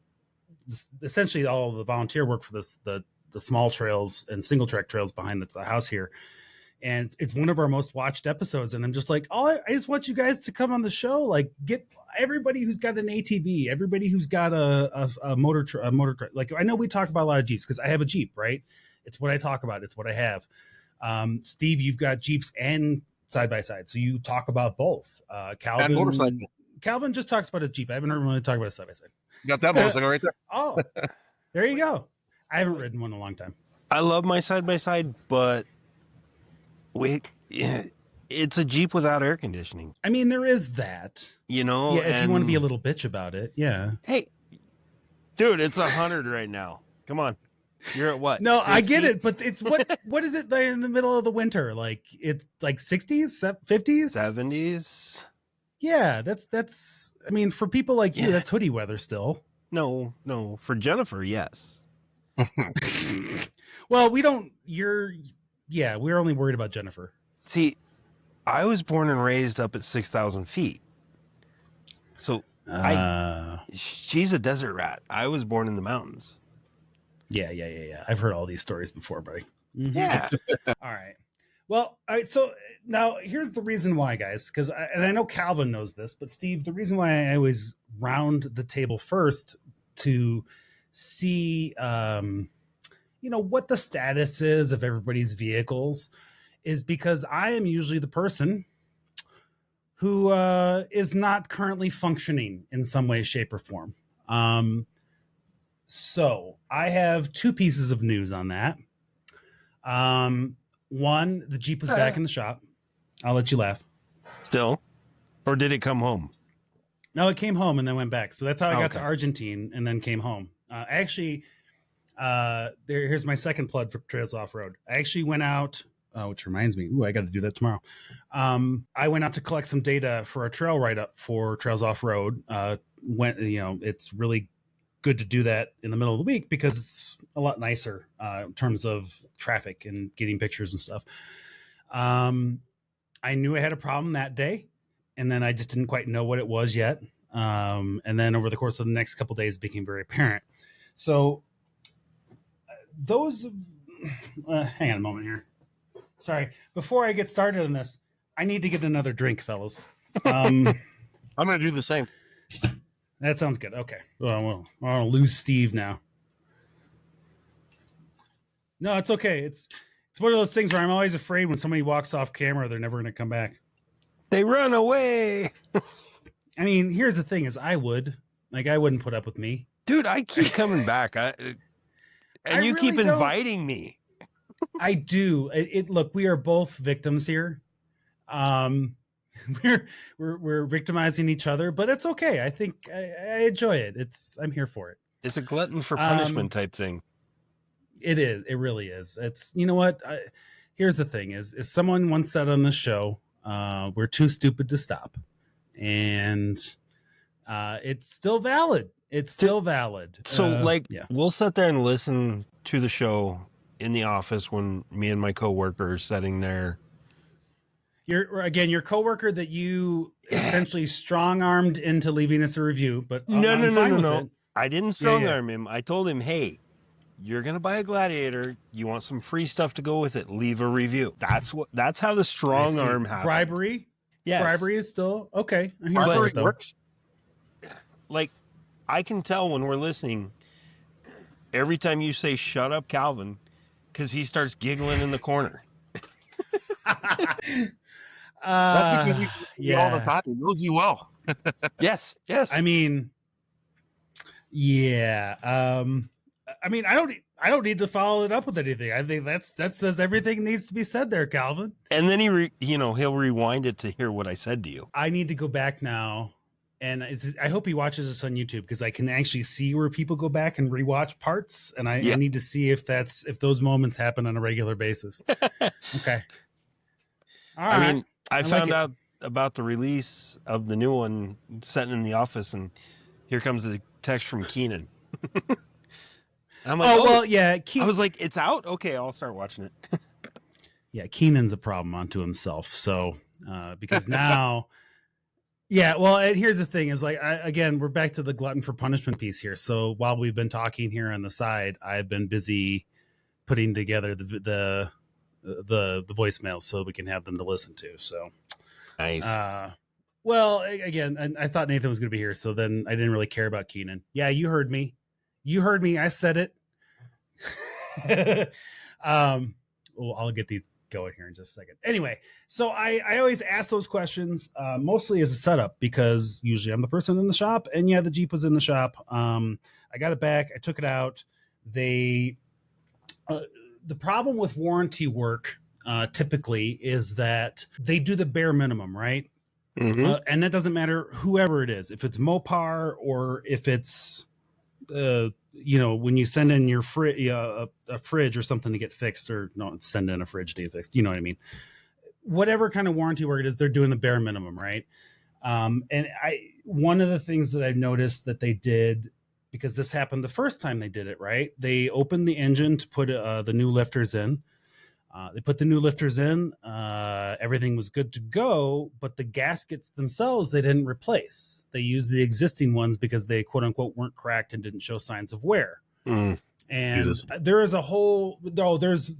essentially all of the volunteer work for the small trails and single track trails behind the house here. And it's one of our most watched episodes. And I'm just like, I just want you guys to come on the show. Like, get everybody who's got an ATV, everybody who's got a motor. Like, I know we talk about a lot of Jeeps because I have a Jeep, right? It's what I talk about. It's what I have. Steve, you've got Jeeps and side by side, so you talk about both. Calvin, and motorcycle. Calvin just talks about his Jeep. I haven't heard him really talk about his side by side. You got that motorcycle right there. Oh, there you go. I haven't ridden one in a long time. I love my side by side, but it's a Jeep without air conditioning. I mean, there is that. Yeah, if you want to be a little bitch about it, yeah. Hey, dude, it's 100 right now. Come on. You're at what? No, 60? I get it, but it's what is it there in the middle of the winter? Like it's like 60s, 50s, 70s. Yeah, that's. I mean, for people like you, that's hoodie weather still. No, for Jennifer, yes. Well, we don't. We're only worried about Jennifer. See, I was born and raised up at 6,000 feet, so she's a desert rat. I was born in the mountains. Yeah. I've heard all these stories before, buddy. Mm-hmm. Yeah. All right. Well, all right. So now here's the reason why, guys, because I know Calvin knows this, but Steve, the reason why I always round the table first to see, what the status is of everybody's vehicles is because I am usually the person who is not currently functioning in some way, shape, or form. So I have 2 pieces of news on that. One, the Jeep was back in the shop. I'll let you laugh. Still? Or did it come home? No, it came home and then went back. So that's how I got to Okay. Argentine and then came home. Here's my second plug for Trails Offroad. I actually went out, which reminds me, I got to do that tomorrow. I went out to collect some data for a trail write-up for Trails Offroad. It's really good to do that in the middle of the week because it's a lot nicer in terms of traffic and getting pictures and stuff. I knew I had a problem that day, and then I just didn't quite know what it was yet. And then over the course of the next couple of days, it became very apparent. So hang on a moment here. Sorry. Before I get started on this, I need to get another drink, fellas. I'm going to do the same. That sounds good. Okay. Well, I'll lose Steve now. No, it's okay. It's one of those things where I'm always afraid when somebody walks off camera, they're never going to come back. They run away. I mean, here's the thing: is I wouldn't put up with me, Dude, I keep coming back. You really keep don't. inviting me. I do. Look, we are both victims here. We're victimizing each other, but it's okay. I think I enjoy it. I'm here for it. It's a glutton for punishment type thing. It is. It really is. It's, you know what? Here's the thing: is someone once said on the show, "We're too stupid to stop," and it's still valid. It's still valid. So, yeah. We'll sit there and listen to the show in the office when me and my coworker are sitting there. Your coworker that you essentially strong-armed into leaving us a review, but No. I didn't strong-arm him. I told him, hey, you're going to buy a Gladiator. You want some free stuff to go with it. Leave a review. That's how the strong arm happens. Bribery? Yes. Bribery is still okay. Bribery works. Like, I can tell when we're listening every time you say, shut up, Calvin, because he starts giggling in the corner. That's because you all the time. He knows you well. Yes. I mean, yeah. I mean, I don't need to follow it up with anything. I think that says everything needs to be said there, Calvin. And then he'll rewind it to hear what I said to you. I need to go back now, and I hope he watches this on YouTube because I can actually see where people go back and rewatch parts, and I need to see if those moments happen on a regular basis. Okay. All right. I mean, I found out about the release of the new one sitting in the office, and here comes the text from Keenan. I'm like, well, yeah. I was like, it's out? Okay, I'll start watching it. Yeah, Keenan's a problem unto himself. So, because now, yeah, well, and here's the thing is again, we're back to the glutton for punishment piece here. So while we've been talking here on the side, I've been busy putting together the voicemails so we can have them to listen to. So nice. Well, again, I thought Nathan was going to be here, so then I didn't really care about Keenan. Yeah, you heard me. I said it. Well, I'll get these going here in just a second. Anyway, so I always ask those questions mostly as a setup because usually I'm the person in the shop, and yeah, the Jeep was in the shop. I got it back. I took it out. The problem with warranty work typically is that they do the bare minimum, right? Mm-hmm. And that doesn't matter whoever it is, if it's Mopar or if it's when you send in your a fridge or something to get fixed, or no, send in a fridge to get fixed, you know what I mean? Whatever kind of warranty work it is, they're doing the bare minimum, right? And one of the things that I've noticed that they did, because this happened the first time they did it, right? They opened the engine to put the new lifters in. They put the new lifters in. Everything was good to go, but the gaskets themselves, they didn't replace. They used the existing ones because they, quote unquote, weren't cracked and didn't show signs of wear. And there is a whole, there's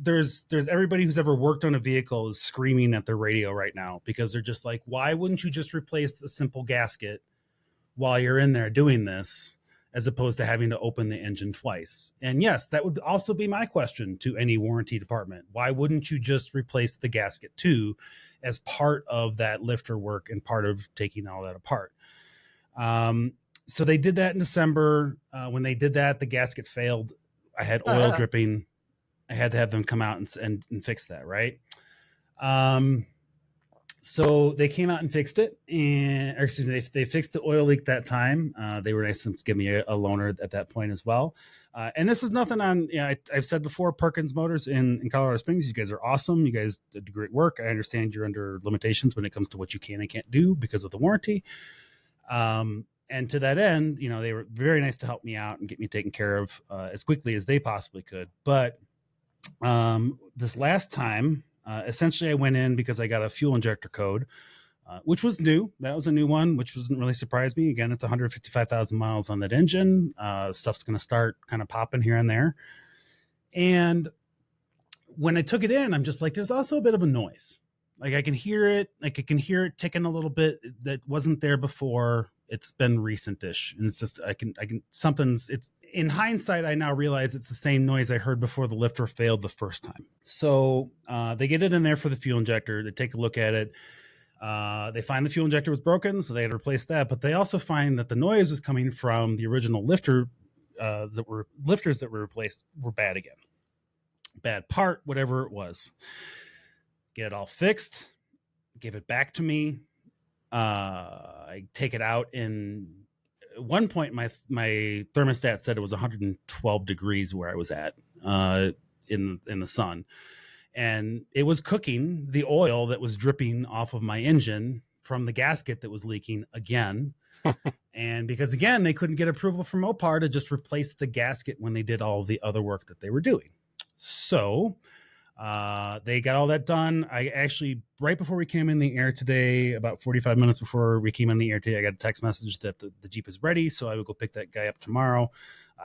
everybody who's ever worked on a vehicle is screaming at their radio right now because they're just like, why wouldn't you just replace the simple gasket while you're in there doing this, as opposed to having to open the engine twice? And yes, that would also be my question to any warranty department. Why wouldn't you just replace the gasket too, as part of that lifter work and part of taking all that apart? So they did that in December. When they did that, the gasket failed. I had oil dripping. I had to have them come out and fix that, right? So they came out and fixed it, or excuse me, they fixed the oil leak that time. They were nice to give me a loaner at that point as well. And this is nothing on, I've said before, Perkins Motors in Colorado Springs, you guys are awesome. You guys did great work. I understand you're under limitations when it comes to what you can and can't do because of the warranty. And to that end, they were very nice to help me out and get me taken care of as quickly as they possibly could. But this last time, essentially I went in because I got a fuel injector code, which was new. That was a new one, which doesn't really surprise me. Again, it's 155,000 miles on that engine. Stuff's going to start kind of popping here and there. And when I took it in, I'm just like, there's also a bit of a noise. Like I can hear it ticking a little bit that wasn't there before. It's been recent-ish. And it's just, it's in hindsight, I now realize it's the same noise I heard before the lifter failed the first time. So they get it in there for the fuel injector. They take a look at it. They find the fuel injector was broken, so they had to replace that. But they also find that the noise was coming from the original lifters that were replaced were bad again. Bad part, whatever it was. Get it all fixed. Give it back to me. I take it out. And at one point, my thermostat said it was 112 degrees where I was at in the sun. And it was cooking the oil that was dripping off of my engine from the gasket that was leaking again. And because, again, they couldn't get approval from Mopar to just replace the gasket when they did all of the other work that they were doing. So they got all that done. I actually, right before we came in the air today, about 45 minutes before we came in the air today, I got a text message that the Jeep is ready. So I would go pick that guy up tomorrow.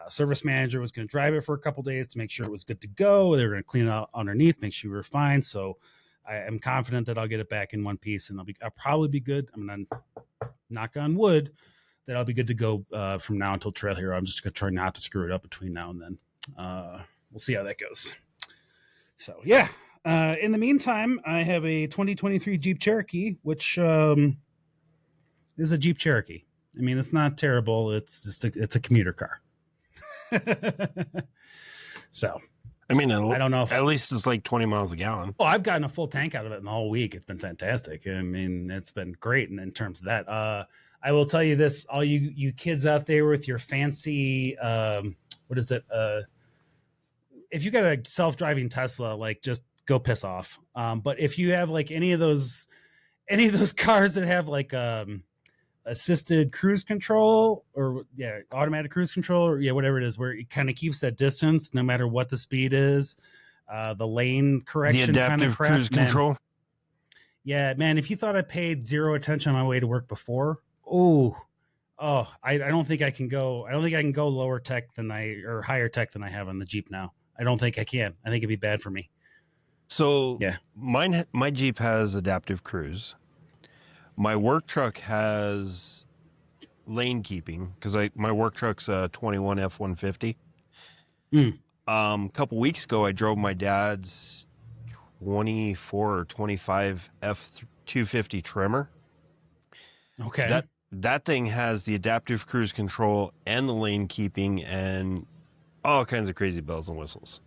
Service manager was going to drive it for a couple days to make sure it was good to go. They were going to clean it out underneath, make sure we were fine. So I am confident that I'll get it back in one piece and I'll probably be good. I'm going to knock on wood that I'll be good to go from now until Trail Hero. I'm just going to try not to screw it up between now and then. We'll see how that goes. So, yeah. In the meantime, I have a 2023 Jeep Cherokee, which is a Jeep Cherokee. I mean, it's not terrible. It's just it's a commuter car. So, I mean, I don't know if at least it's like 20 miles a gallon. Oh, I've gotten a full tank out of it in the whole week. It's been fantastic. I mean, it's been great. And in terms of that, I will tell you this, all you kids out there with your fancy, what is it? If you got a self-driving Tesla, like just go piss off. But if you have like any of those cars that have like assisted cruise control or automatic cruise control or whatever it is, where it kind of keeps that distance no matter what the speed is, the lane correction, the adaptive kind of crap, cruise control. Yeah, man. If you thought I paid zero attention on my way to work before, I don't think I can go. I don't think I can go lower tech or higher tech than I have on the Jeep now. I don't think I can. I think it'd be bad for me. So yeah, my Jeep has adaptive cruise. My work truck has lane keeping because my work truck's a 21 F-150. A couple weeks ago, I drove my dad's 24 or 25 F-250 trimmer. Okay. That thing has the adaptive cruise control and the lane keeping and all kinds of crazy bells and whistles.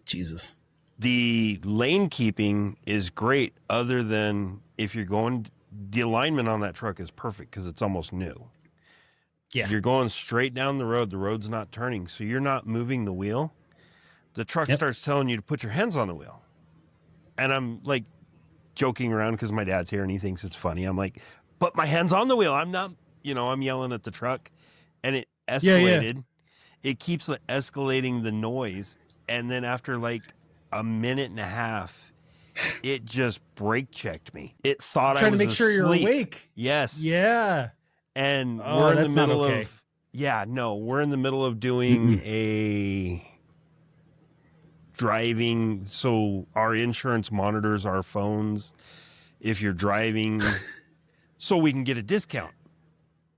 Jesus. The lane keeping is great other than if you're going, the alignment on that truck is perfect because it's almost new. Yeah. If you're going straight down the road's not turning, so you're not moving the wheel. The truck starts telling you to put your hands on the wheel. And I'm like joking around because my dad's here and he thinks it's funny. I'm like, put my hands on the wheel. I'm not, I'm yelling at the truck and it escalated. Yeah. It keeps escalating the noise. And then after like a minute and a half, it just brake checked me. It thought I was trying to make sure you're awake. Yes. Yeah. And we're in the middle of we're in the middle of doing a driving. So our insurance monitors our phones if you're driving so we can get a discount.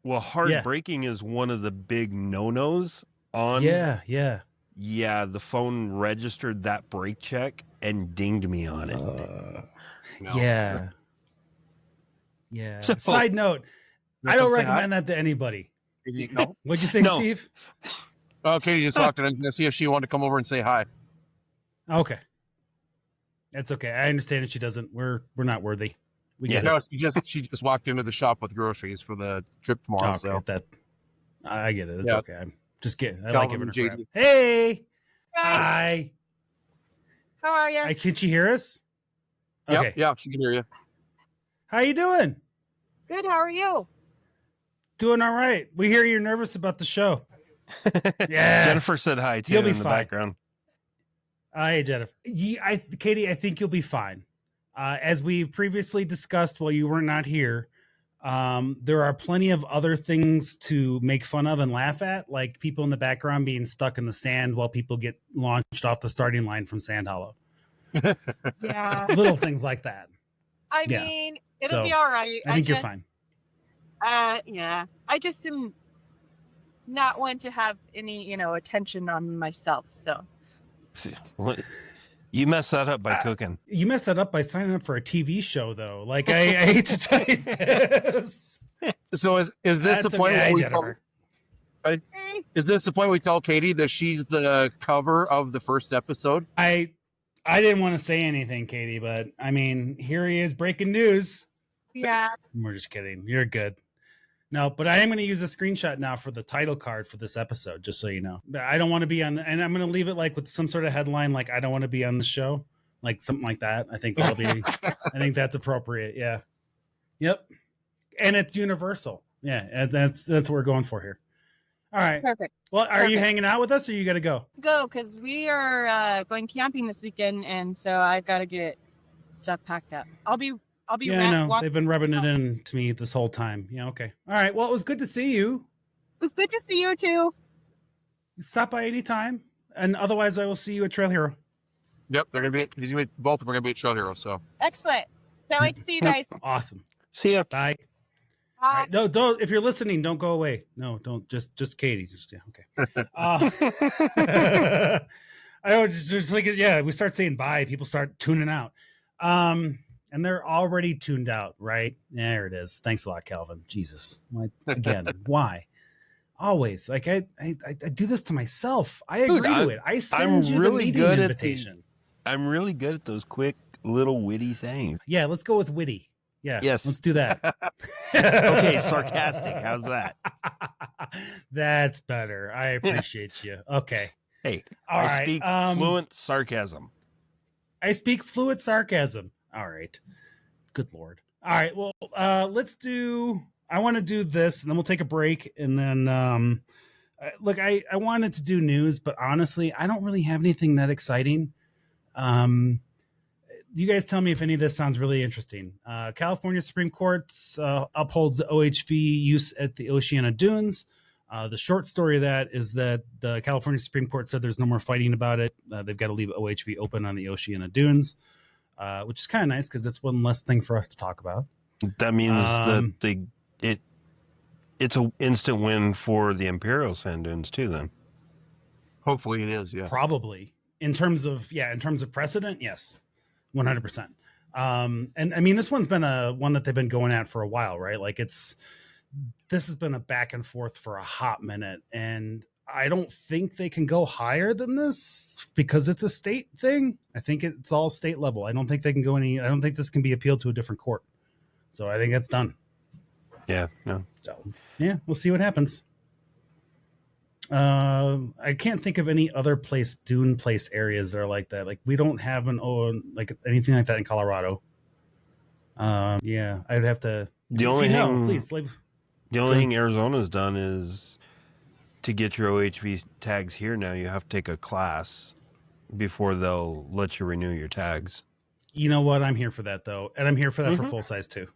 Well, hard braking is one of the big no-nos on. Yeah. Yeah, the phone registered that brake check and dinged me on it. Yeah. So, side note, I don't recommend that to anybody. No. What'd you say, Steve? Okay, you just walked in to see if she wanted to come over and say hi. Okay. That's okay. I understand if she doesn't. We're not worthy. We Yeah. get it. No, she just walked into the shop with groceries for the trip tomorrow. Okay, So that I get it. It's Yeah. okay. I'm just kidding. I like Calvin giving her and crap. JD. Hey, Guys, hi. how are you? Can she hear us? Yep, Okay. yeah, she can hear you. How you doing? Good. How are you? Doing all right. We hear you're nervous about the show. Yeah. Jennifer said hi too You'll be in the fine. background. Hey, Jennifer. Katie, I think you'll be fine. As we previously discussed while you were not here, there are plenty of other things to make fun of and laugh at, like people in the background being stuck in the sand while people get launched off the starting line from Sand Hollow. Yeah. Little things like that. I Yeah. mean, it'll be So, all right. I think you're fine. Yeah. I just am not one to have any, attention on myself. So. What? You messed that up by cooking. You messed that up by signing up for a TV show, though. Like, I hate to tell you this. So is this That's the point okay, where we Jennifer. is this the point we tell Katie that she's the cover of the first episode? I didn't want to say anything, Katie, but I mean, here he is breaking news. Yeah. We're just kidding. You're good. No, but I am going to use a screenshot now for the title card for this episode, just so you know. I don't want to be on, and I'm going to leave it like with some sort of headline, like I don't want to be on the show, like something like that. I think that'll be, I think that's appropriate. Yeah. Yep. And it's universal. Yeah. And that's what we're going for here. All right. Perfect. Well, are you Perfect. hanging out with us or you got to go? Go, because we are going camping this weekend, and so I've got to get stuff packed up. I'll be Yeah, I know. walking. They've been rubbing it in to me this whole time. Yeah. Okay. All right. Well, it was good to see you. It was good to see you too. Stop by anytime. And otherwise, I will see you at Trail Hero. Yep, both of them are gonna be at Trail Hero. So Excellent. Can't wait to see you guys. Awesome. See ya. Bye. All right. No, don't. If you're listening, don't go away. No, don't. Just Katie. Just yeah. Okay. I know. Just like yeah, we start saying bye. People start tuning out. And they're already tuned out, right? There it is. Thanks a lot, Calvin. Jesus. Again, why? Always. Like I do this to myself. I agree to it. I send you the meeting invitation. I'm really good at those quick little witty things. Yeah, let's go with witty. Yeah. Yes. Let's do that. Okay, sarcastic. How's that? That's better. I appreciate you. Okay. Hey, All I right. speak fluent sarcasm. I speak fluid sarcasm. All right. Good Lord. All right. Well, I want to do this and then we'll take a break. And then, look, I wanted to do news, but honestly, I don't really have anything that exciting. You guys tell me if any of this sounds really interesting. California Supreme Court upholds the OHV use at the Oceano Dunes. The short story of that is that the California Supreme Court said there's no more fighting about it. They've got to leave OHV open on the Oceano Dunes, which is kind of nice because it's one less thing for us to talk about. That means that it's an instant win for the Imperial Sand Dunes too. Then hopefully it is. Yeah, probably in terms of precedent, yes, 100%. And I mean, this one's been one that they've been going at for a while, right? Like this has been a back and forth for a hot minute, and I don't think they can go higher than this because it's a state thing. I think it's all state level. I don't think they can go I don't think this can be appealed to a different court. So I think that's done. Yeah. No. So yeah, we'll see what happens. I can't think of any other dune place areas that are like that. Like we don't have anything like that in Colorado. Yeah, I'd have to. The only thing please. Arizona's done is to get your OHV tags here. Now you have to take a class before they'll let you renew your tags. You know what? I'm here for that though, and I'm here for that for full size too.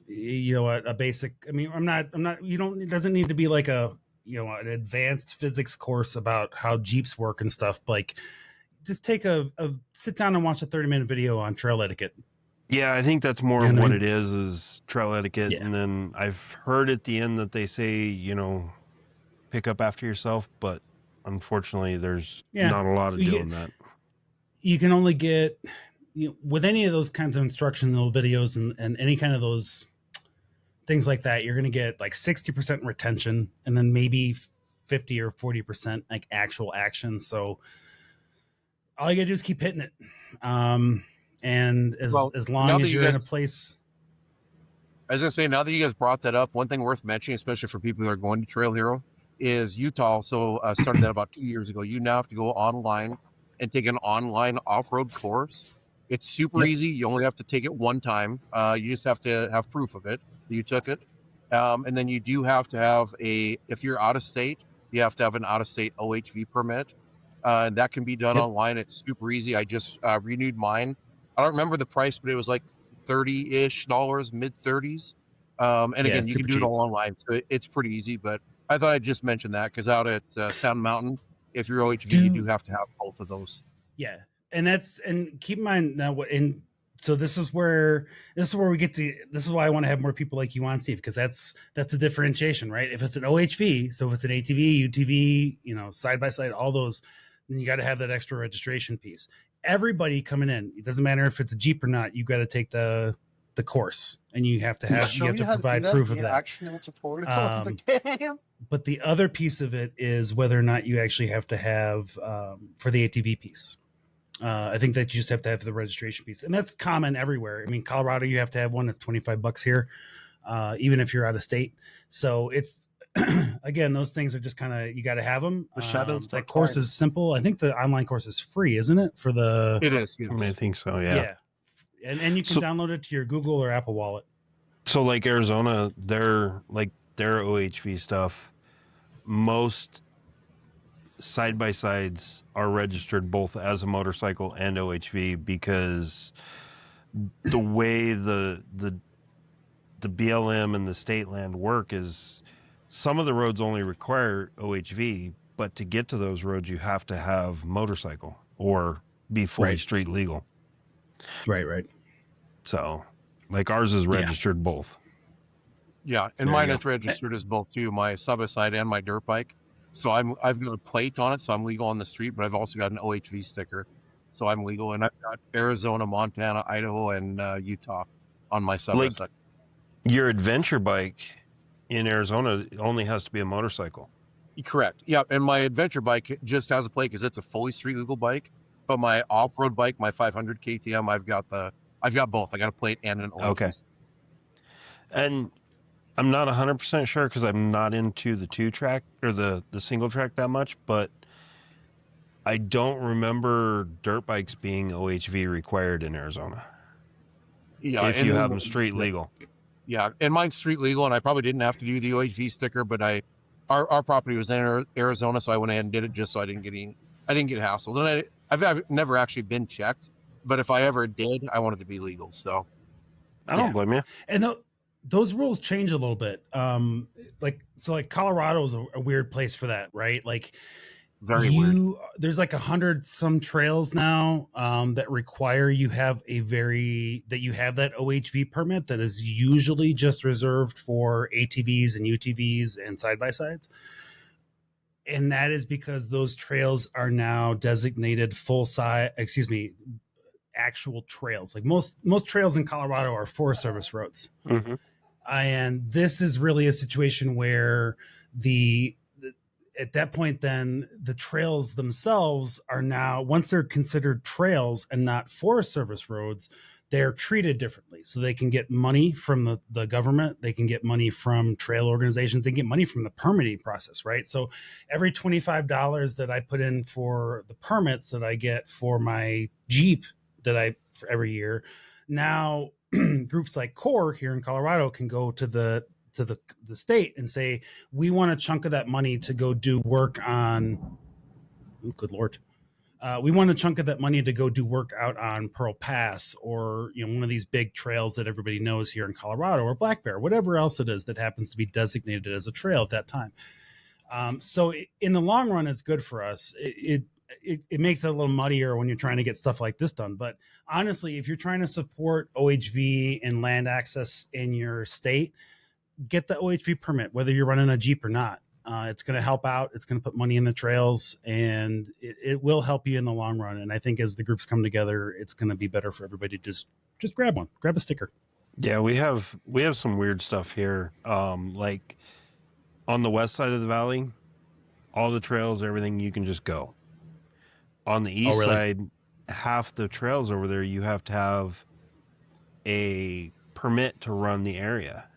You know what? A basic. I mean, I'm not. It doesn't need to be like an advanced physics course about how Jeeps work and stuff. Like, just take sit down and watch a 30-minute video on trail etiquette. Yeah, I think that's more what it is trail etiquette. Yeah. And then I've heard at the end that they say, pick up after yourself, but unfortunately there's not a lot of doing that. You can only get, with any of those kinds of instructional videos and any kind of those things like that, you're going to get like 60% retention and then maybe 50 or 40% like actual action. So all you gotta do is keep hitting it. And as Well, as now long that as you you're in guys- a place, I was gonna say, now that you guys brought that up, one thing worth mentioning, especially for people that are going to Trail Hero, is Utah also started that about 2 years ago. You now have to go online and take an online off-road course. It's super Yep. easy. You only have to take it one time. You just have to have proof of it that you took it, and then you do have to have if you're out of state, you have to have an out-of-state OHV permit. That can be done Yep. online. It's super easy. I just renewed mine. I don't remember the price, but it was like $30-ish, mid-30s. And Yeah, again, you can super do it cheap. all online, so it's pretty easy. But I thought I'd just mention that because out at Sound Mountain, if you're OHV, you do have to have both of those. Yeah, and keep in mind now what in. So this is where we get to. This is why I want to have more people like you on, Steve, because that's the differentiation, right? If it's an OHV, so if it's an ATV, UTV, side by side, all those, then you got to have that extra registration piece. Everybody coming in, it doesn't matter if it's a Jeep or not. You got to take the course, and you have to provide proof of that. Actual tutorial. Damn. But the other piece of it is whether or not you actually have to have for the ATV piece. I think that you just have to have the registration piece, and that's common everywhere. I mean, Colorado, you have to have one. That's $25 here, even if you're out of state. So it's again, those things are just kind of, you got to have them. The shadows. That course is simple. I think the online course is free, isn't it? For the It is. Yes. I think so. Yeah. And you can download it to your Google or Apple Wallet. So like Arizona, their OHV stuff, most side-by-sides are registered both as a motorcycle and OHV, because the way the BLM and the state land work is some of the roads only require OHV, but to get to those roads you have to have motorcycle or be fully street legal. Right. So like ours is registered both. Yeah, and mine is registered as both too, my side-by-side and my dirt bike. So I've got a plate on it, so I'm legal on the street, but I've also got an OHV sticker, so I'm legal. And I've got Arizona, Montana, Idaho, and Utah on my side-by-side. Your adventure bike in Arizona only has to be a motorcycle. Correct. Yeah, and my adventure bike just has a plate because it's a fully street legal bike. But my off-road bike, my 500 KTM, I've got both. I got a plate and an OHV. Okay. And I'm not 100% sure because I'm not into the 2-track or the single track that much, but I don't remember dirt bikes being OHV required in Arizona. Yeah, if you have them street legal. Yeah, and mine's street legal, and I probably didn't have to do the OHV sticker, but our property was in Arizona, so I went ahead and did it just so I didn't get hassled. And I've never actually been checked, but if I ever did, I wanted to be legal. So I don't blame you. And those rules change a little bit. Like Colorado is a weird place for that, right? Like very weird. There's like 100 some trails now that require you have that OHV permit that is usually just reserved for ATVs and UTVs and side by sides. And that is because those trails are now designated actual trails. Like most trails in Colorado are Forest Service roads. Mm-hmm. And this is really a situation where at that point, then the trails themselves are now, once they're considered trails and not Forest Service roads, they're treated differently. So they can get money from the government. They can get money from trail organizations. They can get money from the permitting process, right? So every $25 that I put in for the permits that I get for my Jeep for every year, now groups like CORE here in Colorado can go to the state and say, we want a chunk of that money to go do work on, good Lord. We want a chunk of that money to go do work out on Pearl Pass or, one of these big trails that everybody knows here in Colorado, or Black Bear, whatever else it is that happens to be designated as a trail at that time. So in the long run, it's good for us. It makes it a little muddier when you're trying to get stuff like this done. But honestly, if you're trying to support OHV and land access in your state, get the OHV permit, whether you're running a Jeep or not. It's going to help out. It's going to put money in the trails, and it will help you in the long run. And I think as the groups come together, it's going to be better for everybody. Just grab one, grab a sticker. Yeah, we have some weird stuff here. Like on the west side of the valley, all the trails, everything, you can just go. On the east side, half the trails over there, you have to have a permit to run the area.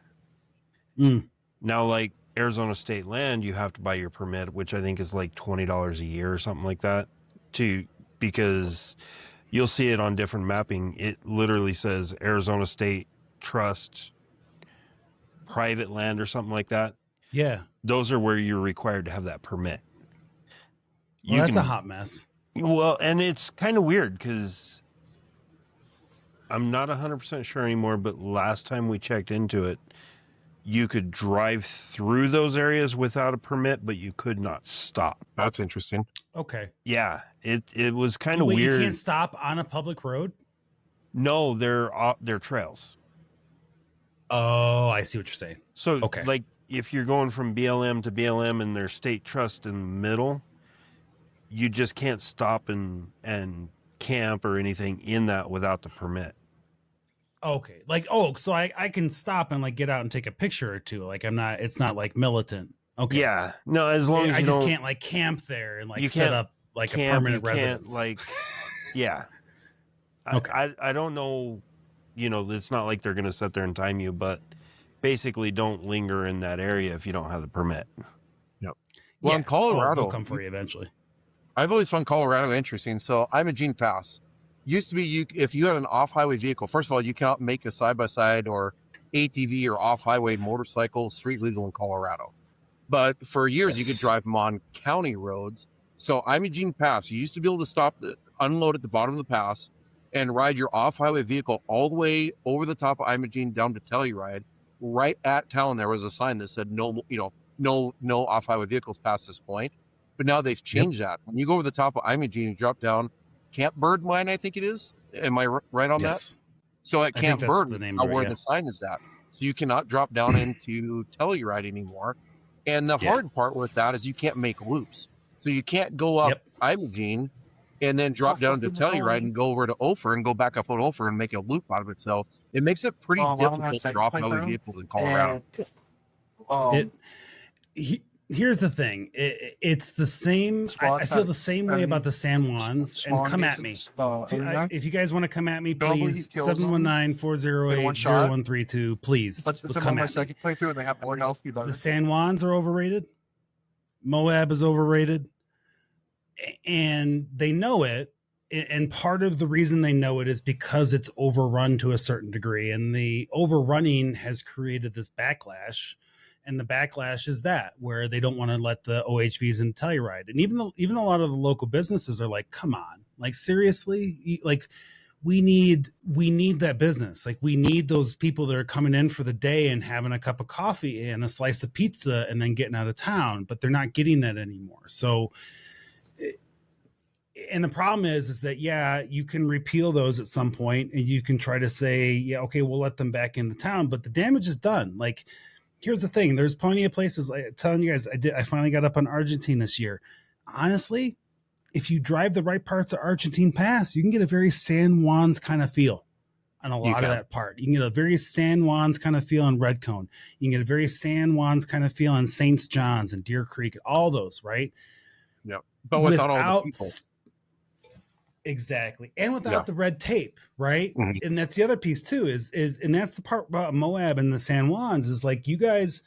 Now, like Arizona state land, you have to buy your permit, which I think is like $20 a year or something like that, because you'll see it on different mapping. It literally says Arizona State Trust private land or something like that. Yeah. Those are where you're required to have that permit. Well, that's a hot mess. Well, and it's kind of weird because I'm not 100% sure anymore, but last time we checked into it, you could drive through those areas without a permit, but you could not stop. That's interesting. Okay. Yeah, it was kind of Wait, weird. You can't stop on a public road? No, they're trails. Oh, I see what you're saying. So, okay, like if you're going from BLM to BLM and there's state trust in the middle, you just can't stop and camp or anything in that without the permit. Okay, like so I can stop and like get out and take a picture or two. Like it's not like militant. Okay. Yeah. No, as long as I you just don't, can't like camp there and like you set can't up like a camp, permanent you can't, residence. like, yeah. Okay. I don't know, it's not like they're going to sit there and time you, but basically don't linger in that area if you don't have the permit. Yep. Well, in Colorado, they'll come for you eventually. I've always found Colorado interesting. So I'm a Gene Pass. Used to be if you had an off-highway vehicle, first of all, you cannot make a side-by-side or ATV or off-highway motorcycle street legal in Colorado. But for years, you could drive them on county roads. So I'm a Gene Pass. You used to be able to stop, unload at the bottom of the pass, and ride your off-highway vehicle all the way over the top of Imogene down to Telluride. Right at town, there was a sign that said no off-highway vehicles past this point. But now they've changed that. When you go over the top of Imogene, you drop down Camp Bird Mine, I think it is. Am I right on that? So at Camp Bird, where the sign is at. So you cannot drop down into Telluride anymore. And the hard part with that is you can't make loops. So you can't go up Imogene and then drop down to Telluride and go over to Ophir and go back up on Ophir and make a loop out of it. So it makes it pretty difficult to drop highway vehicles in Colorado. Here's the thing. It's the same. I feel the same way about the San Juans. And come at me. If you guys want to come at me, please. 719-408-0132. Please. Let's come my second playthrough and they have more health. The San Juans are overrated. Moab is overrated. And they know it. And part of the reason they know it is because it's overrun to a certain degree. And the overrunning has created this backlash. And the backlash is that where they don't want to let the OHVs in Telluride. And even a lot of the local businesses are like, come on, like seriously, like we need that business. Like we need those people that are coming in for the day and having a cup of coffee and a slice of pizza and then getting out of town, but they're not getting that anymore. So, and the problem is that, you can repeal those at some point and you can try to say, okay, we'll let them back into town, but the damage is done. Like, here's the thing. There's plenty of places. I'm telling you guys, I finally got up on Argentine this year. Honestly, if you drive the right parts of Argentine Pass, you can get a very San Juans kind of feel on a lot of that part. You can get a very San Juans kind of feel on Red Cone. You can get a very San Juans kind of feel on St. John's and Deer Creek, all those, right? Yep. But without all the people. Exactly. And without the red tape, right? Mm-hmm. And that's the other piece too, is and that's the part about Moab and the San Juans is like, you guys,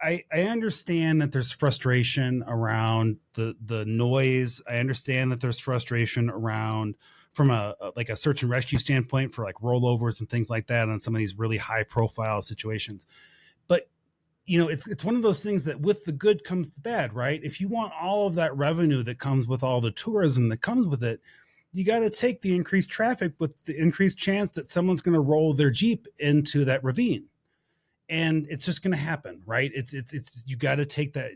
I understand that there's frustration around the noise. I understand that there's frustration around from a search and rescue standpoint for like rollovers and things like that on some of these really high profile situations. But it's one of those things that with the good comes the bad, right? If you want all of that revenue that comes with all the tourism that comes with it, you got to take the increased traffic with the increased chance that someone's going to roll their Jeep into that ravine. And it's just going to happen, right? It's you got to take that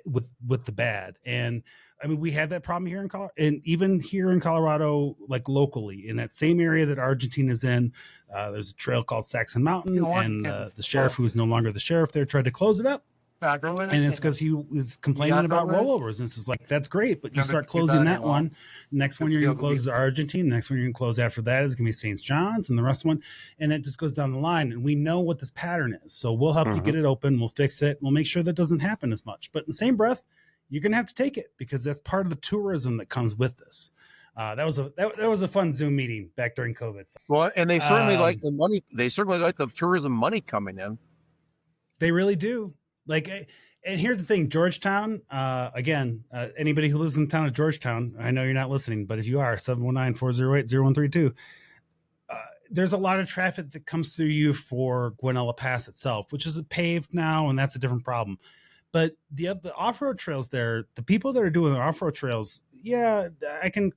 with the bad. And I mean, we have that problem here in Colorado, and even here in Colorado, like locally in that same area that Argentine is in, there's a trail called Saxon Mountain, and the sheriff, who's no longer the sheriff there, tried to close it up. And it's because he was complaining about rollovers. And it's just like, that's great, but you start closing that one. The next one you're going to close is Argentine. The next one you're going to close after that is going to be St. John's, and the rest one. And it just goes down the line. And we know what this pattern is. So we'll help you get it open. We'll fix it. We'll make sure that doesn't happen as much. But in the same breath, you're going to have to take it because that's part of the tourism that comes with this. That was a fun Zoom meeting back during COVID. Well, and they certainly like the money. They certainly like the tourism money coming in. They really do. Like, and here's the thing, Georgetown. Again, anybody who lives in the town of Georgetown, I know you're not listening, but if you are, 719-408-0132. There's a lot of traffic that comes through you for Guanella Pass itself, which is paved now, and that's a different problem. But the off-road trails there, the people that are doing the off-road trails, yeah, I can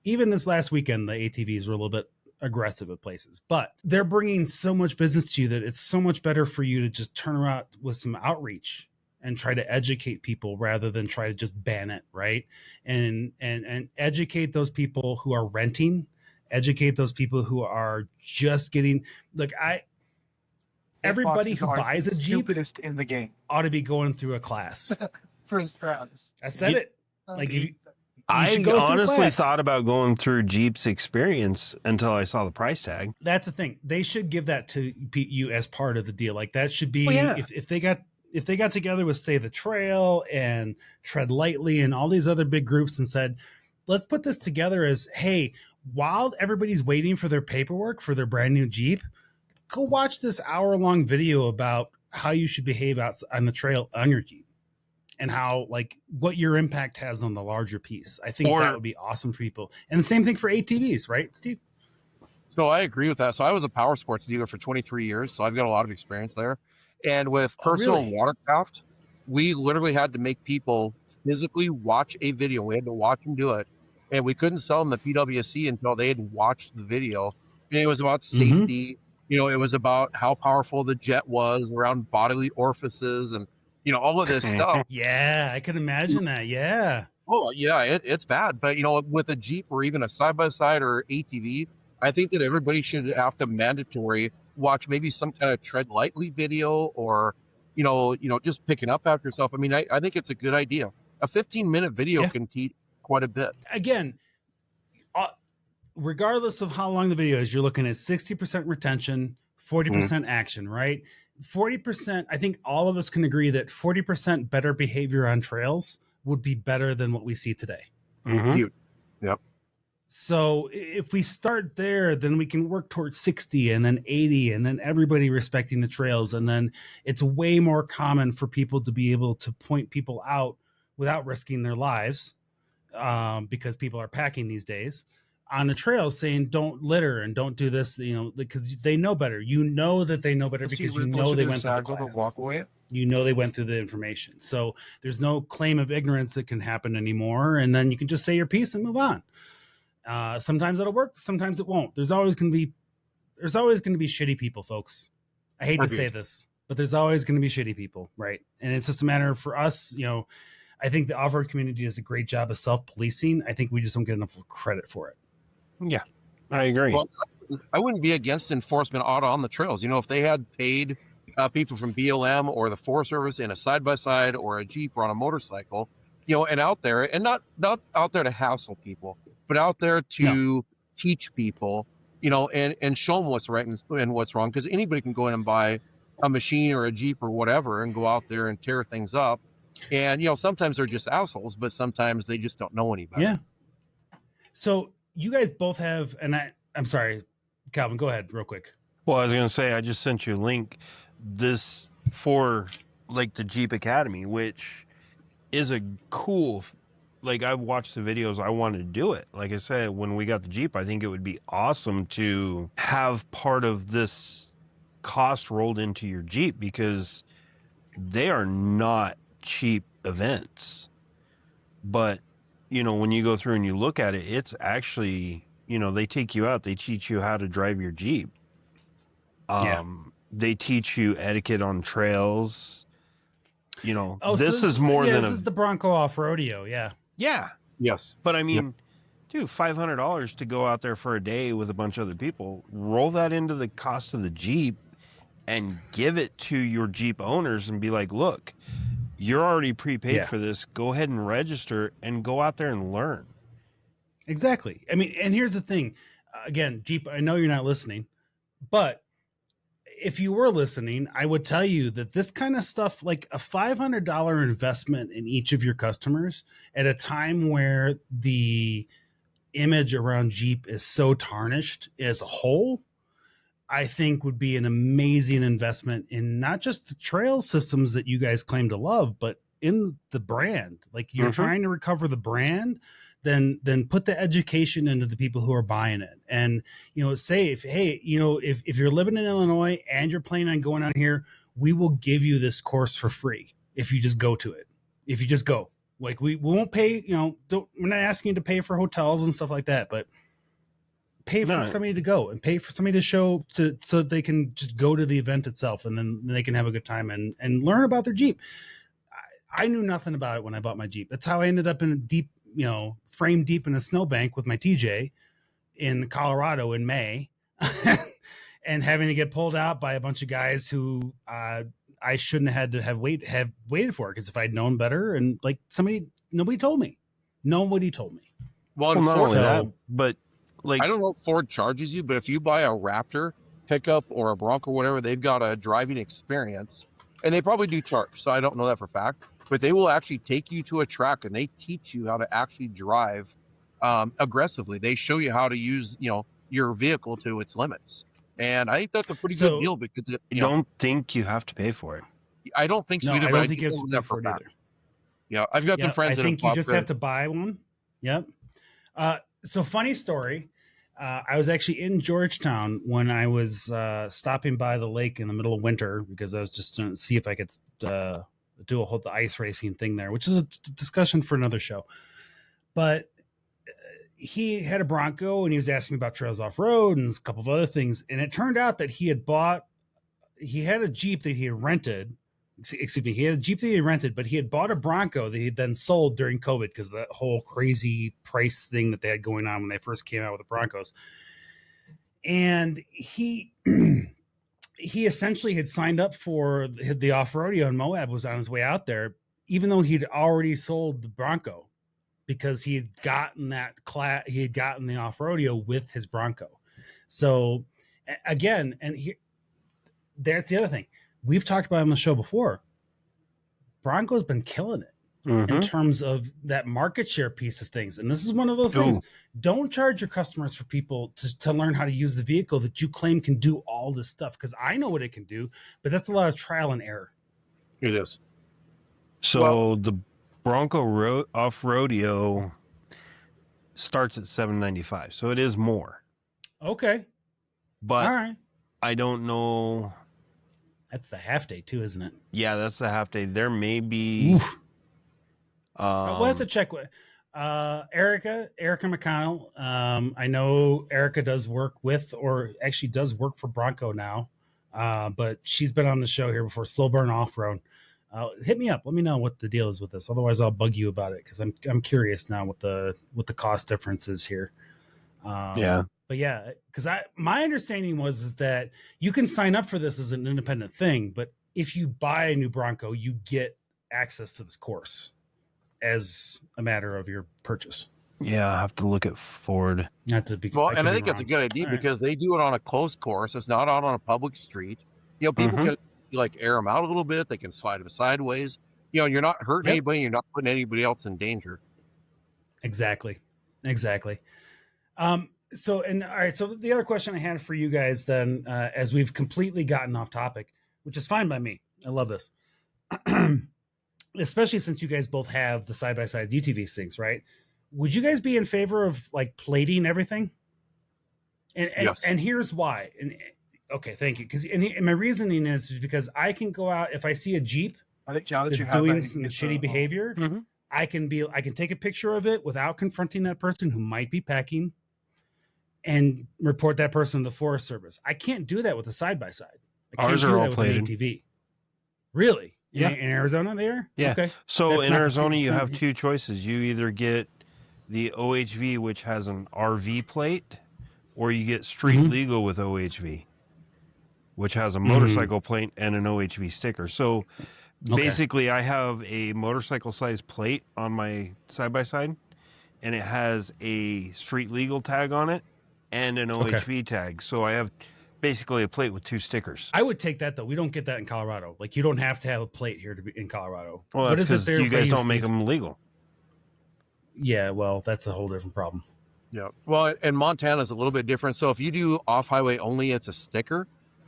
even this last weekend, the ATVs were a little bit aggressive at places, but they're bringing so much business to you that it's so much better for you to just turn around with some outreach and try to educate people rather than try to just ban it, right? And educate those people who are renting, educate those people who are just getting, like, everybody who buys a Jeep stupidest in the game ought to be going through a class. for his crowds. I said it. Like, you I should go through honestly class. thought about going through Jeep's experience until I saw the price tag. That's the thing. They should give that to you as part of the deal. Like, that should be, if they got together with, say, the Trail and Tread Lightly and all these other big groups and said, let's put this together as, hey, while everybody's waiting for their paperwork for their brand new Jeep, go watch this hour-long video about how you should behave out on the trail on your Jeep and how, like, what your impact has on the larger piece. I think that would be awesome for people. And the same thing for ATVs, right, Steve? So I agree with that. So I was a power sports dealer for 23 years, so I've got a lot of experience there. And with personal watercraft, we literally had to make people physically watch a video. We had to watch them do it. And we couldn't sell them the PWC until they had watched the video. And it was about safety. You know, it was about how powerful the jet was around bodily orifices and, you know, all of this stuff. Yeah, I can imagine that. Yeah. Oh, yeah, it's bad. But, you know, with a Jeep or even a side-by-side or ATV, I think that everybody should have to mandatory watch maybe some kind of Tread Lightly video or, you know, just picking up after yourself. I mean, I think it's a good idea. A 15-minute video can teach quite a bit. Again, regardless of how long the video is, you're looking at 60% retention, 40% action, right? 40%, I think all of us can agree that 40% better behavior on trails would be better than what we see today. Yep. So if we start there, then we can work towards 60 and then 80 and then everybody respecting the trails. And then it's way more common for people to be able to point people out without risking their lives, because people are packing these days on the trails saying don't litter and don't do this, you know, because they know better. You know that they know better because you know they went through the class. You know they went through the information. So there's no claim of ignorance that can happen anymore. And then you can just say your piece and move on. Sometimes it'll work, sometimes it won't. There's always going to be shitty people, folks. I hate to say this, but there's always going to be shitty people, right? And it's just a matter of, for us, you know, I think the off-road community does a great job of self-policing. I think we just don't get enough credit for it. Yeah, I agree. Well, I wouldn't be against enforcement out on the trails. You know, if they had paid people from BLM or the Forest Service in a side-by-side or a Jeep or on a motorcycle, you know, and out there, and not out there to hassle people, but out there to teach people, you know, and show them what's right and what's wrong. Because anybody can go in and buy a machine or a Jeep or whatever and go out there and tear things up. And, you know, sometimes they're just assholes, but sometimes they just don't know any better. Yeah. So you guys both have, and I'm sorry, Calvin, go ahead real quick. Well, I was going to say, I just sent you a link this for like the Jeep Academy, which is a cool, like, I've watched the videos. I wanted to do it. Like I said, when we got the Jeep, I think it would be awesome to have part of this cost rolled into your Jeep, because they are not cheap events. But, you know, when you go through and you look at it, it's actually, you know, they take you out, they teach you how to drive your Jeep. They teach you etiquette on trails. You know, this is more than this is the Bronco off rodeo. Yeah. Yes. But I mean, dude, $500 to go out there for a day with a bunch of other people, roll that into the cost of the Jeep and give it to your Jeep owners and be like, look, you're already prepaid for this. Go ahead and register and go out there and learn. Exactly. I mean, and here's the thing. Again, Jeep, I know you're not listening, but if you were listening, I would tell you that this kind of stuff, like a $500 investment in each of your customers at a time where the image around Jeep is so tarnished as a whole, I think would be an amazing investment in not just the trail systems that you guys claim to love, but in the brand. Like you're trying to recover the brand, then put the education into the people who are buying it. And, say if you're living in Illinois and you're planning on going out here, we will give you this course for free if you just go to it. If you just go, like we won't pay, we're not asking you to pay for hotels and stuff like that, but pay for somebody to go and pay for somebody to show so they can just go to the event itself, and then they can have a good time and learn about their Jeep. I knew nothing about it when I bought my Jeep. That's how I ended up in a deep, frame deep in a snowbank with my TJ in Colorado in May and having to get pulled out by a bunch of guys who I shouldn't have had to have waited for, because if I'd known better, and like nobody told me. Well, not only that, but like, I don't know if Ford charges you, but if you buy a Raptor pickup or a Bronco or whatever, they've got a driving experience, and they probably do charge. So I don't know that for a fact, but they will actually take you to a track and they teach you how to actually drive aggressively. They show you how to use, your vehicle to its limits. And I think that's a pretty good deal, because don't think you have to pay for it. I don't think so No, either. I don't think you have to pay for it either. Yeah, I've got some friends. I think you just have to buy one. Yep. So funny story. I was actually in Georgetown when I was stopping by the lake in the middle of winter, because I was just going to see if I could do the ice racing thing there, which is a discussion for another show. But he had a Bronco and he was asking me about Trails Off-Road and a couple of other things. And it turned out that he had a Jeep that he had rented. Excuse me, he had a Jeep that he had rented, but he had bought a Bronco that he then sold during COVID, because of that whole crazy price thing that they had going on when they first came out with the Broncos. And he essentially had signed up for the off-rodeo in Moab, was on his way out there, even though he'd already sold the Bronco, because he had gotten the off-rodeo with his Bronco. So again, that's the other thing. We've talked about it on the show before. Bronco's been killing it in terms of that market share piece of things. And this is one of those things. Don't charge your customers for people to learn how to use the vehicle that you claim can do all this stuff, because I know what it can do, but that's a lot of trial and error. It is. So the Bronco off-rodeo starts at $795. So it is more. Okay. But all right. I don't know. That's the half day too, isn't it? Yeah, that's the half day. There may be. We'll have to check with Erica McConnell. I know Erica does work with, or actually does work for Bronco now, but she's been on the show here before. Slow Burn Off-Road. Hit me up. Let me know what the deal is with this. Otherwise, I'll bug you about it, because I'm curious now what the cost difference is here. Yeah. But yeah, because my understanding is that you can sign up for this as an independent thing, but if you buy a new Bronco, you get access to this course as a matter of your purchase. Yeah, I have to look at Ford. Not to be and I think that's a good idea, because they do it on a closed course. It's not out on a public street. People can air them out a little bit. They can slide them sideways. You're not hurting anybody. You're not putting anybody else in danger. Exactly. So the other question I had for you guys then, as we've completely gotten off topic, which is fine by me. I love this. Especially since you guys both have the side-by-side UTV things, right? Would you guys be in favor of like plating everything? And yes. And here's why. And okay, thank you. Because my reasoning is because I can go out, if I see a Jeep that's doing some shitty behavior, I can take a picture of it without confronting that person who might be packing, and report that person to the Forest Service. I can't do that with a side-by-side. Ours are all plated. ATV. Really? Yeah. In Arizona there? Yeah. Okay. So in Arizona, you have two choices. You either get the OHV, which has an RV plate, or you get street legal with OHV, which has a motorcycle plate and an OHV sticker. So basically, I have a motorcycle-sized plate on my side-by-side, and it has a street legal tag on it and an OHV tag. So I have basically a plate with 2 stickers. I would take that though. We don't get that in Colorado. Like you don't have to have a plate here to be in Colorado. Well, What that's is it because there you for guys don't make Steve? them legal. Yeah, well, that's a whole different problem. Yeah. Well, and Montana is a little bit different. So if you do off highway only, it's a sticker,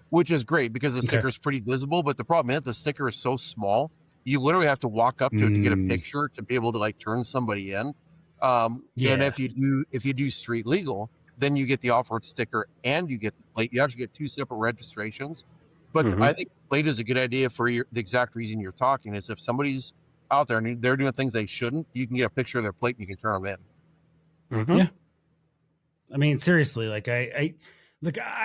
which is great because the sticker is pretty visible. But the problem is the sticker is so small, you literally have to walk up to it to get a picture to be able to like turn somebody in. And if you do street legal, then you get the off-road sticker and you get the plate. You actually get 2 separate registrations. But I think plate is a good idea for the exact reason you're talking is if somebody's out there and they're doing things they shouldn't, you can get a picture of their plate and you can turn them in. Yeah. I mean, seriously, like I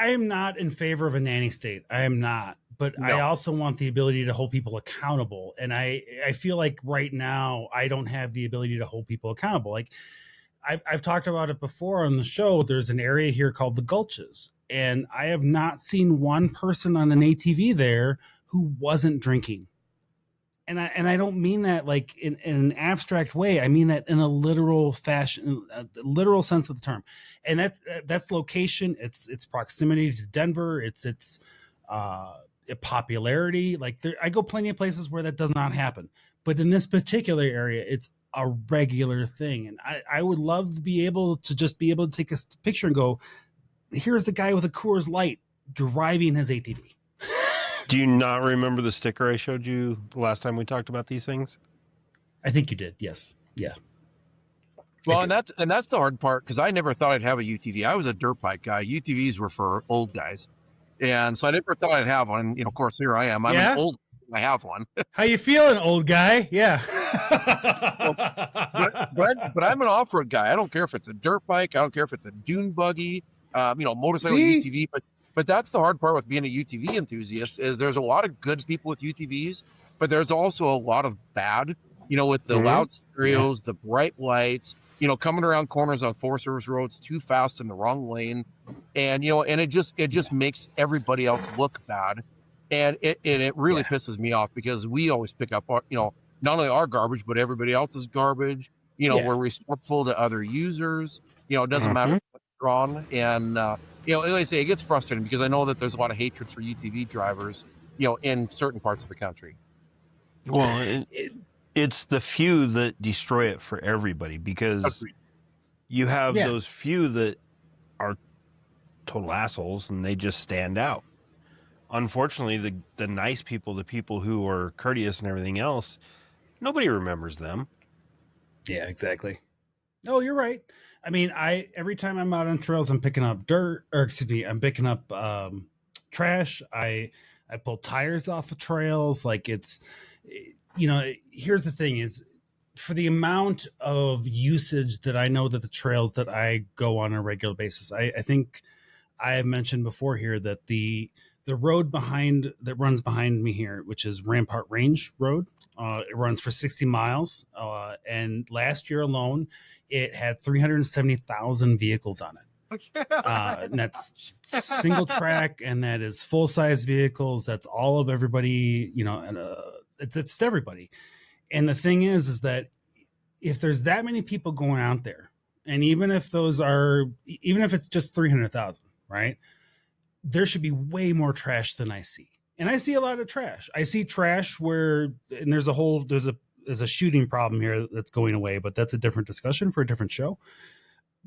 am not in favor of a nanny state. I am not, but I also want the ability to hold people accountable. And I feel like right now I don't have the ability to hold people accountable. Like I've talked about it before on the show. There's an area here called the Gulches, and I have not seen one person on an ATV there who wasn't drinking. And I don't mean that like in an abstract way. I mean that in a literal fashion, literal sense of the term. And that's location. It's proximity to Denver. It's popularity. Like I go plenty of places where that does not happen. But in this particular area, it's a regular thing. And I would love to be able to take a picture and go, here's the guy with a Coors Light driving his ATV. Do you not remember the sticker I showed you the last time we talked about these things? I think you did. Yes. Yeah. Well, and that's the hard part because I never thought I'd have a UTV. I was a dirt bike guy. UTVs were for old guys, and so I never thought I'd have one. You know, of course, here I am. I'm an old. I have one. How you feeling, old guy? Yeah. but I'm an off-road guy. I don't care if it's a dirt bike. I don't care if it's a dune buggy. Motorcycle UTV. But that's the hard part with being a UTV enthusiast is there's a lot of good people with UTVs, but there's also a lot of bad, with the loud stereos, the bright lights, coming around corners on Forest Service roads too fast in the wrong lane. And, and it just makes everybody else look bad. And it really pisses me off because we always pick up, not only our garbage, but everybody else's garbage. We're respectful to other users. It doesn't matter what's wrong. And, like I say, it gets frustrating because I know that there's a lot of hatred for UTV drivers, in certain parts of the country. Well, it's the few that destroy it for everybody because you have those few that are total assholes and they just stand out. Unfortunately, the nice people, the people who are courteous and everything else, nobody remembers them. Yeah, exactly. Oh, you're right. I mean, every time I'm out on trails, I'm picking up I'm picking up trash. I pull tires off of trails. Like here's the thing is for the amount of usage that I know that the trails that I go on a regular basis, I think I have mentioned before here that the road that runs behind me here, which is Rampart Range Road, it runs for 60 miles. And last year alone, it had 370,000 vehicles on it. And that's single track, and that is full size vehicles. That's all of everybody, and it's everybody. And the thing is that if there's that many people going out there, and even if it's just 300,000, right? There should be way more trash than I see. And I see a lot of trash. I see trash and there's a shooting problem here that's going away, but that's a different discussion for a different show.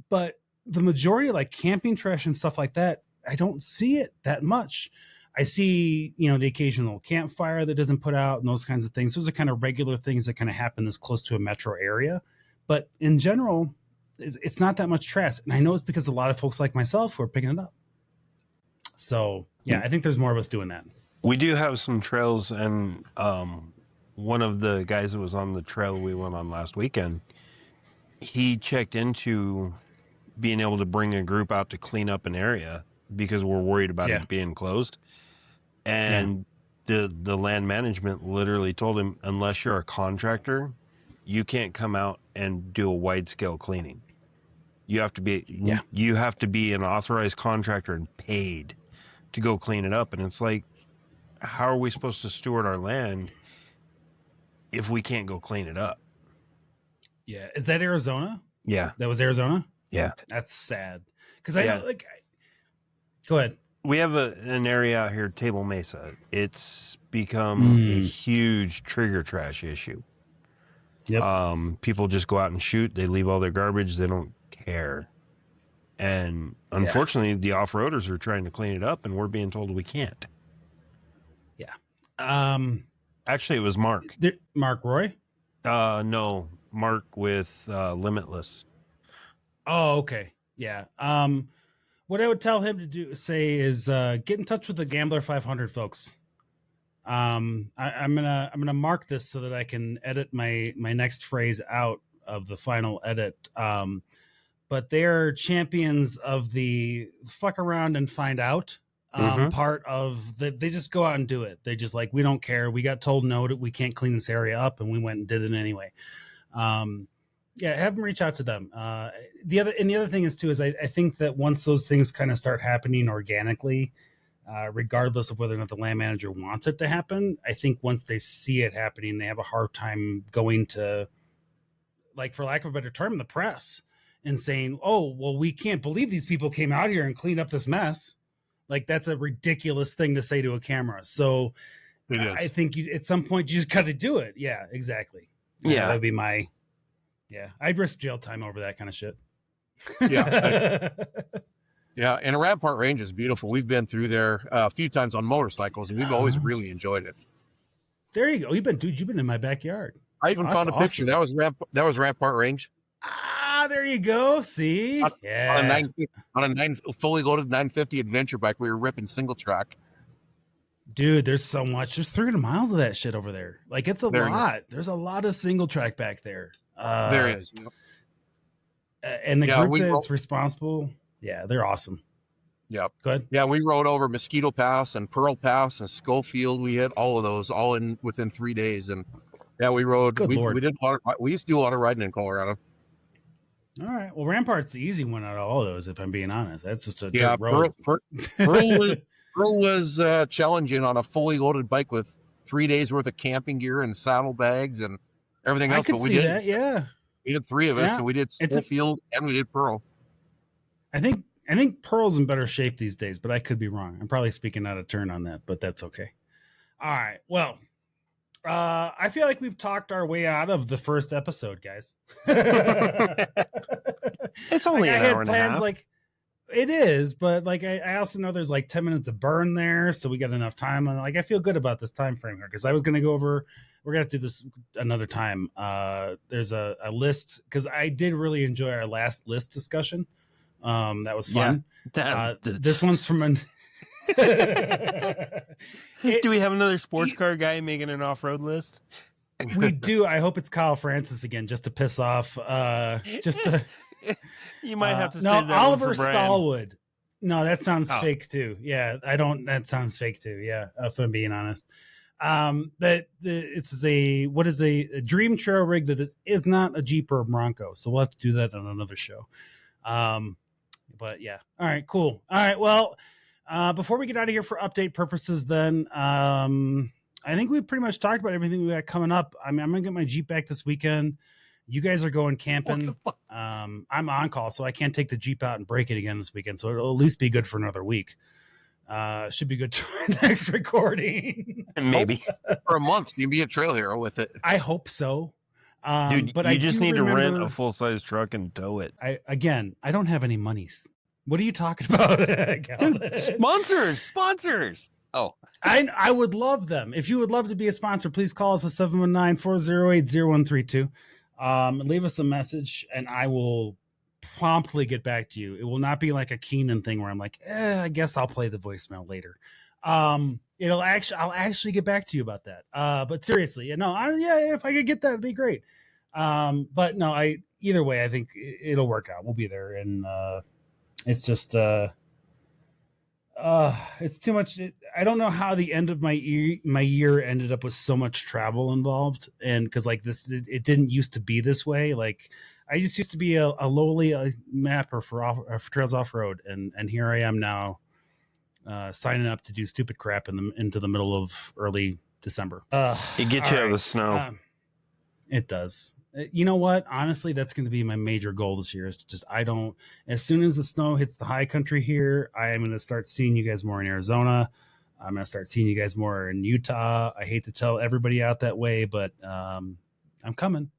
But the majority of like camping trash and stuff like that, I don't see it that much. I see, the occasional campfire that doesn't put out and those kinds of things. Those are kind of regular things that kind of happen this close to a metro area. But in general, it's not that much trash. And I know it's because a lot of folks like myself who are picking it up. So, I think there's more of us doing that. We do have some trails, and one of the guys that was on the trail we went on last weekend, he checked into being able to bring a group out to clean up an area because we're worried about it being closed. And the land management literally told him, unless you're a contractor, you can't come out and do a wide-scale cleaning. You have to be an authorized contractor and paid to go clean it up. And it's like, how are we supposed to steward our land if we can't go clean it up? Yeah. Is that Arizona? Yeah. That was Arizona? Yeah. That's sad. Because I know, go ahead. we have an area out here, Table Mesa. It's become a huge trigger trash issue. Yep. People just go out and shoot. They leave all their garbage. They don't care. And unfortunately, the off-roaders are trying to clean it up, and we're being told we can't. Yeah. Actually, it was Mark. Mark Roy? No, Mark with Limitless. Oh, okay. Yeah. What I would tell him to say is get in touch with the Gambler 500 folks. I'm gonna mark this so that I can edit my next phrase out of the final edit. But they're champions of the fuck around and find out part of the. They just go out and do it. They just like, we don't care. We got told no, we can't clean this area up, and we went and did it anyway. Yeah, have them reach out to them. The other thing is too is I think that once those things kind of start happening organically, regardless of whether or not the land manager wants it to happen, I think once they see it happening, they have a hard time going to, like, for lack of a better term, the press and saying, "Oh, well, we can't believe these people came out here and cleaned up this mess." Like, that's a ridiculous thing to say to a camera. So I think at some point you just got to do it. Yeah, exactly. Yeah, that'd be my. Yeah, I'd risk jail time over that kind of shit. Yeah. Yeah, and Rampart Range is beautiful. We've been through there a few times on motorcycles, and we've always really enjoyed it. There you go. You've been in my backyard. I even found a picture. That was Rampart Range. Ah, there you go. See? On a fully loaded 950 adventure bike, we were ripping single track. Dude, there's so much. There's 300 miles of that shit over there. Like, it's a lot. There's a lot of single track back there. There is. And the group that's responsible, they're awesome. Yep. Good. Yeah, we rode over Mosquito Pass and Pearl Pass and Schofield. We hit all of those within 3 days, and we rode. We did we used to do a lot of riding in Colorado. All right. Well, Rampart's the easy one out of all of those, if I'm being honest. That's just a dirt road. Pearl was challenging on a fully loaded bike with 3 days worth of camping gear and saddlebags and everything else. I could see that. Yeah. We had three of us, and we did Schofield and we did Pearl. I think Pearl's in better shape these days, but I could be wrong. I'm probably speaking out of turn on that, but that's okay. All right. Well, I feel like we've talked our way out of the first episode, guys. It's only an hour and a half. Like, it is, but like I also know there's like 10 minutes of burn there, so we got enough time. And like, I feel good about this time frame here because I was going to go over. We're gonna have to do this another time. There's a list because I did really enjoy our last list discussion. That was fun. This one's from an. Do we have another sports car guy making an off-road list? We do. I hope it's Kyle Francis again, just to piss off. You might have to. No, Oliver Stallwood. No, that sounds fake too. Yeah, I don't. That sounds fake too. Yeah, if I'm being honest. It's a dream trail rig that is not a Jeep or a Bronco. So we'll have to do that on another show. But yeah. All right, cool. All right. Well, before we get out of here for update purposes, then, I think we pretty much talked about everything we got coming up. I mean, I'm going to get my Jeep back this weekend. You guys are going camping. I'm on call, so I can't take the Jeep out and break it again this weekend. So it'll at least be good for another week. Should be good for next recording. Maybe for a month. You can be a trail hero with it. I hope so. Dude, but I just need to rent a full-size truck and tow it. I don't have any monies. What are you talking about? Dude, sponsors. Oh, I would love them. If you would love to be a sponsor, please call us at 719-408-0132. Leave us a message and I will promptly get back to you. It will not be like a Keenan thing where I'm like, I guess I'll play the voicemail later. I'll actually get back to you about that. But seriously, if I could get that, it'd be great. But no, either way, I think it'll work out. We'll be there. And, it's just, it's too much. I don't know how the end of my year ended up with so much travel involved. And cause like this, it didn't used to be this way. Like I just used to be a lowly mapper for Trails Off-Road. And here I am now, signing up to do stupid crap into the middle of early December. It gets you out of the snow. It does. You know what? Honestly, that's going to be my major goal this year is to just, as soon as the snow hits the high country here, I am going to start seeing you guys more in Arizona. I'm going to start seeing you guys more in Utah. I hate to tell everybody out that way, but I'm coming.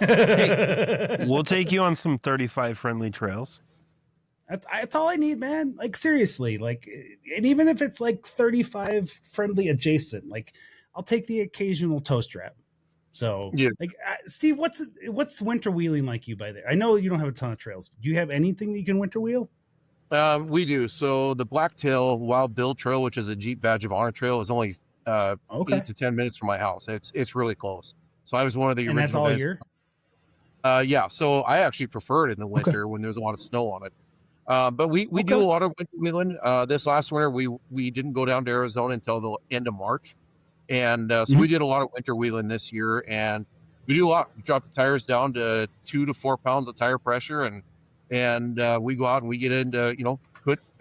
We'll take you on some 35 friendly trails. That's all I need, man. Like, seriously, like, and even if it's like 35 friendly adjacent, like, I'll take the occasional toe strap. So, Yeah. like, Steve, what's winter wheeling like you by there? I know you don't have a ton of trails. Do you have anything that you can winter wheel? We do. So the Blacktail Wild Bill Trail, which is a Jeep Badge of Honor trail, is only 8 to 10 minutes from my house. It's really close. So I was one of the And that's original all guys. year? Yeah. So I actually prefer it in the winter when there's a lot of snow on it. But we do a lot of winter wheeling. This last winter, we didn't go down to Arizona until the end of March. And so we did a lot of winter wheeling this year, and we do a lot. We drop the tires down to 2 to 4 pounds of tire pressure, and we go out and we get into,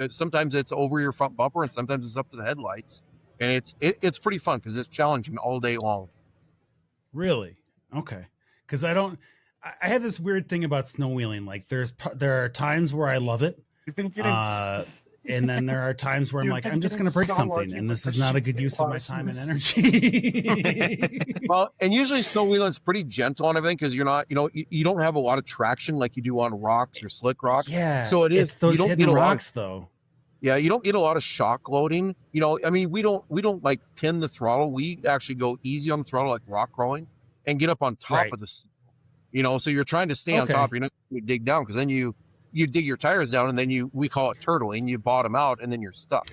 sometimes it's over your front bumper and sometimes it's up to the headlights, and it's pretty fun because it's challenging all day long. Really? Okay. Because I have this weird thing about snow wheeling. Like, there are times where I love it. You've been getting And then there are times where I'm like, I'm just going to break something, and this is not a good use of my time and energy. Well, and usually snow wheeling is pretty gentle on everything because you're not, you don't have a lot of traction like you do on rocks or slick rocks. Yeah. So it is. It's those you don't hidden get a rocks, though. Yeah, you don't get a lot of shock loading. We don't like pin the throttle. We actually go easy on the throttle, like rock crawling, and get up on top of the, so you're trying to stay on top. You're not going to dig down because then you dig your tires down and then we call it turtling. You bottom out and then you're stuck.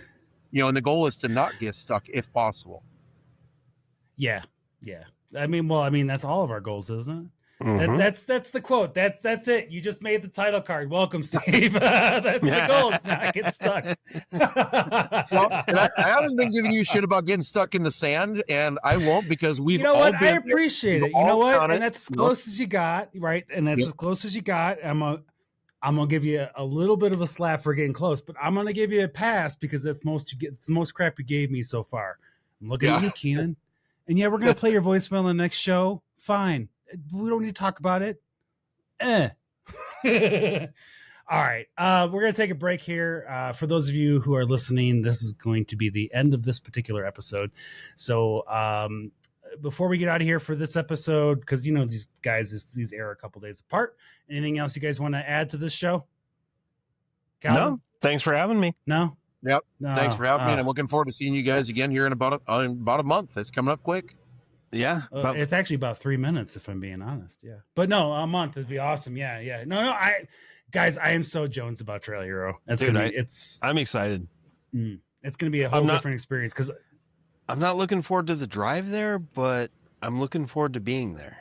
And the goal is to not get stuck if possible. Yeah. Yeah. That's all of our goals, isn't it? Mm-hmm. That's the quote. That's it. You just made the title card. Welcome, Steve. That's the goal. Is not get stuck. Well, and I haven't been giving you shit about getting stuck in the sand, and I won't because we've. You know all what? been I appreciate it. You know what? And that's as close it. as you got, right? And that's as close as you got. I'm gonna give you a little bit of a slap for getting close, but I'm gonna give you a pass because that's it's the most crap you gave me so far. I'm looking at you, Keenan. And yeah, we're gonna play your voicemail in the next show. Fine. We don't need to talk about it. All right. We're going to take a break here. For those of you who are listening, this is going to be the end of this particular episode. So before we get out of here for this episode, because these guys, these air a couple days apart. Anything else you guys want to add to this show? Calvin? No. Thanks for having me. No? Yep. No. Thanks for having me. And I'm looking forward to seeing you guys again here in about a month. It's coming up quick. Yeah. It's actually about 3 minutes, if I'm being honest. Yeah. But no, a month would be awesome. Yeah. Yeah. No, guys, I am so Jones about Trail Hero. I'm excited. It's going to be a whole different experience because I'm not looking forward to the drive there, but I'm looking forward to being there.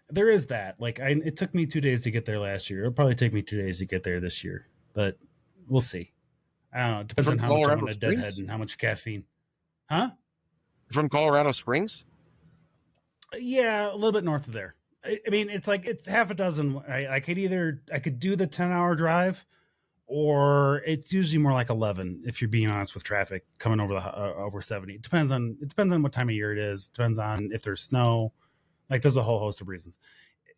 There is that. Like, it took me 2 days to get there last year. It'll probably take me 2 days to get there this year, but we'll see. I don't know. It depends on how much I want to deadhead and how much caffeine. Huh? From Colorado Springs? Yeah, a little bit north of there. I mean, it's half a dozen. I could do the 10-hour drive, or it's usually more like 11 if you're being honest with traffic coming over over 70. It depends on what time of year it is. Depends on if there's snow. Like, there's a whole host of reasons.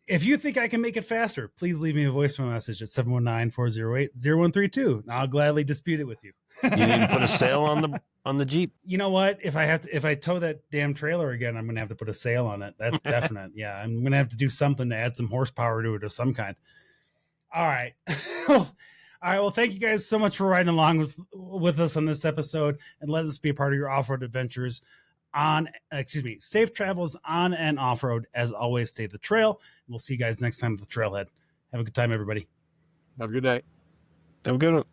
If you think I can make it faster, please leave me a voicemail message at 719-408-0132. I'll gladly dispute it with you. You need to put a sail on the Jeep. You know what? If I tow that damn trailer again, I'm going to have to put a sail on it. That's definite. Yeah. I'm going to have to do something to add some horsepower to it of some kind. All right. All right. Well, thank you guys so much for riding along with us on this episode and let us be a part of your off-road adventures safe travels on and off-road. As always, stay the trail. We'll see you guys next time at the trailhead. Have a good time, everybody. Have a good day. Have a good one.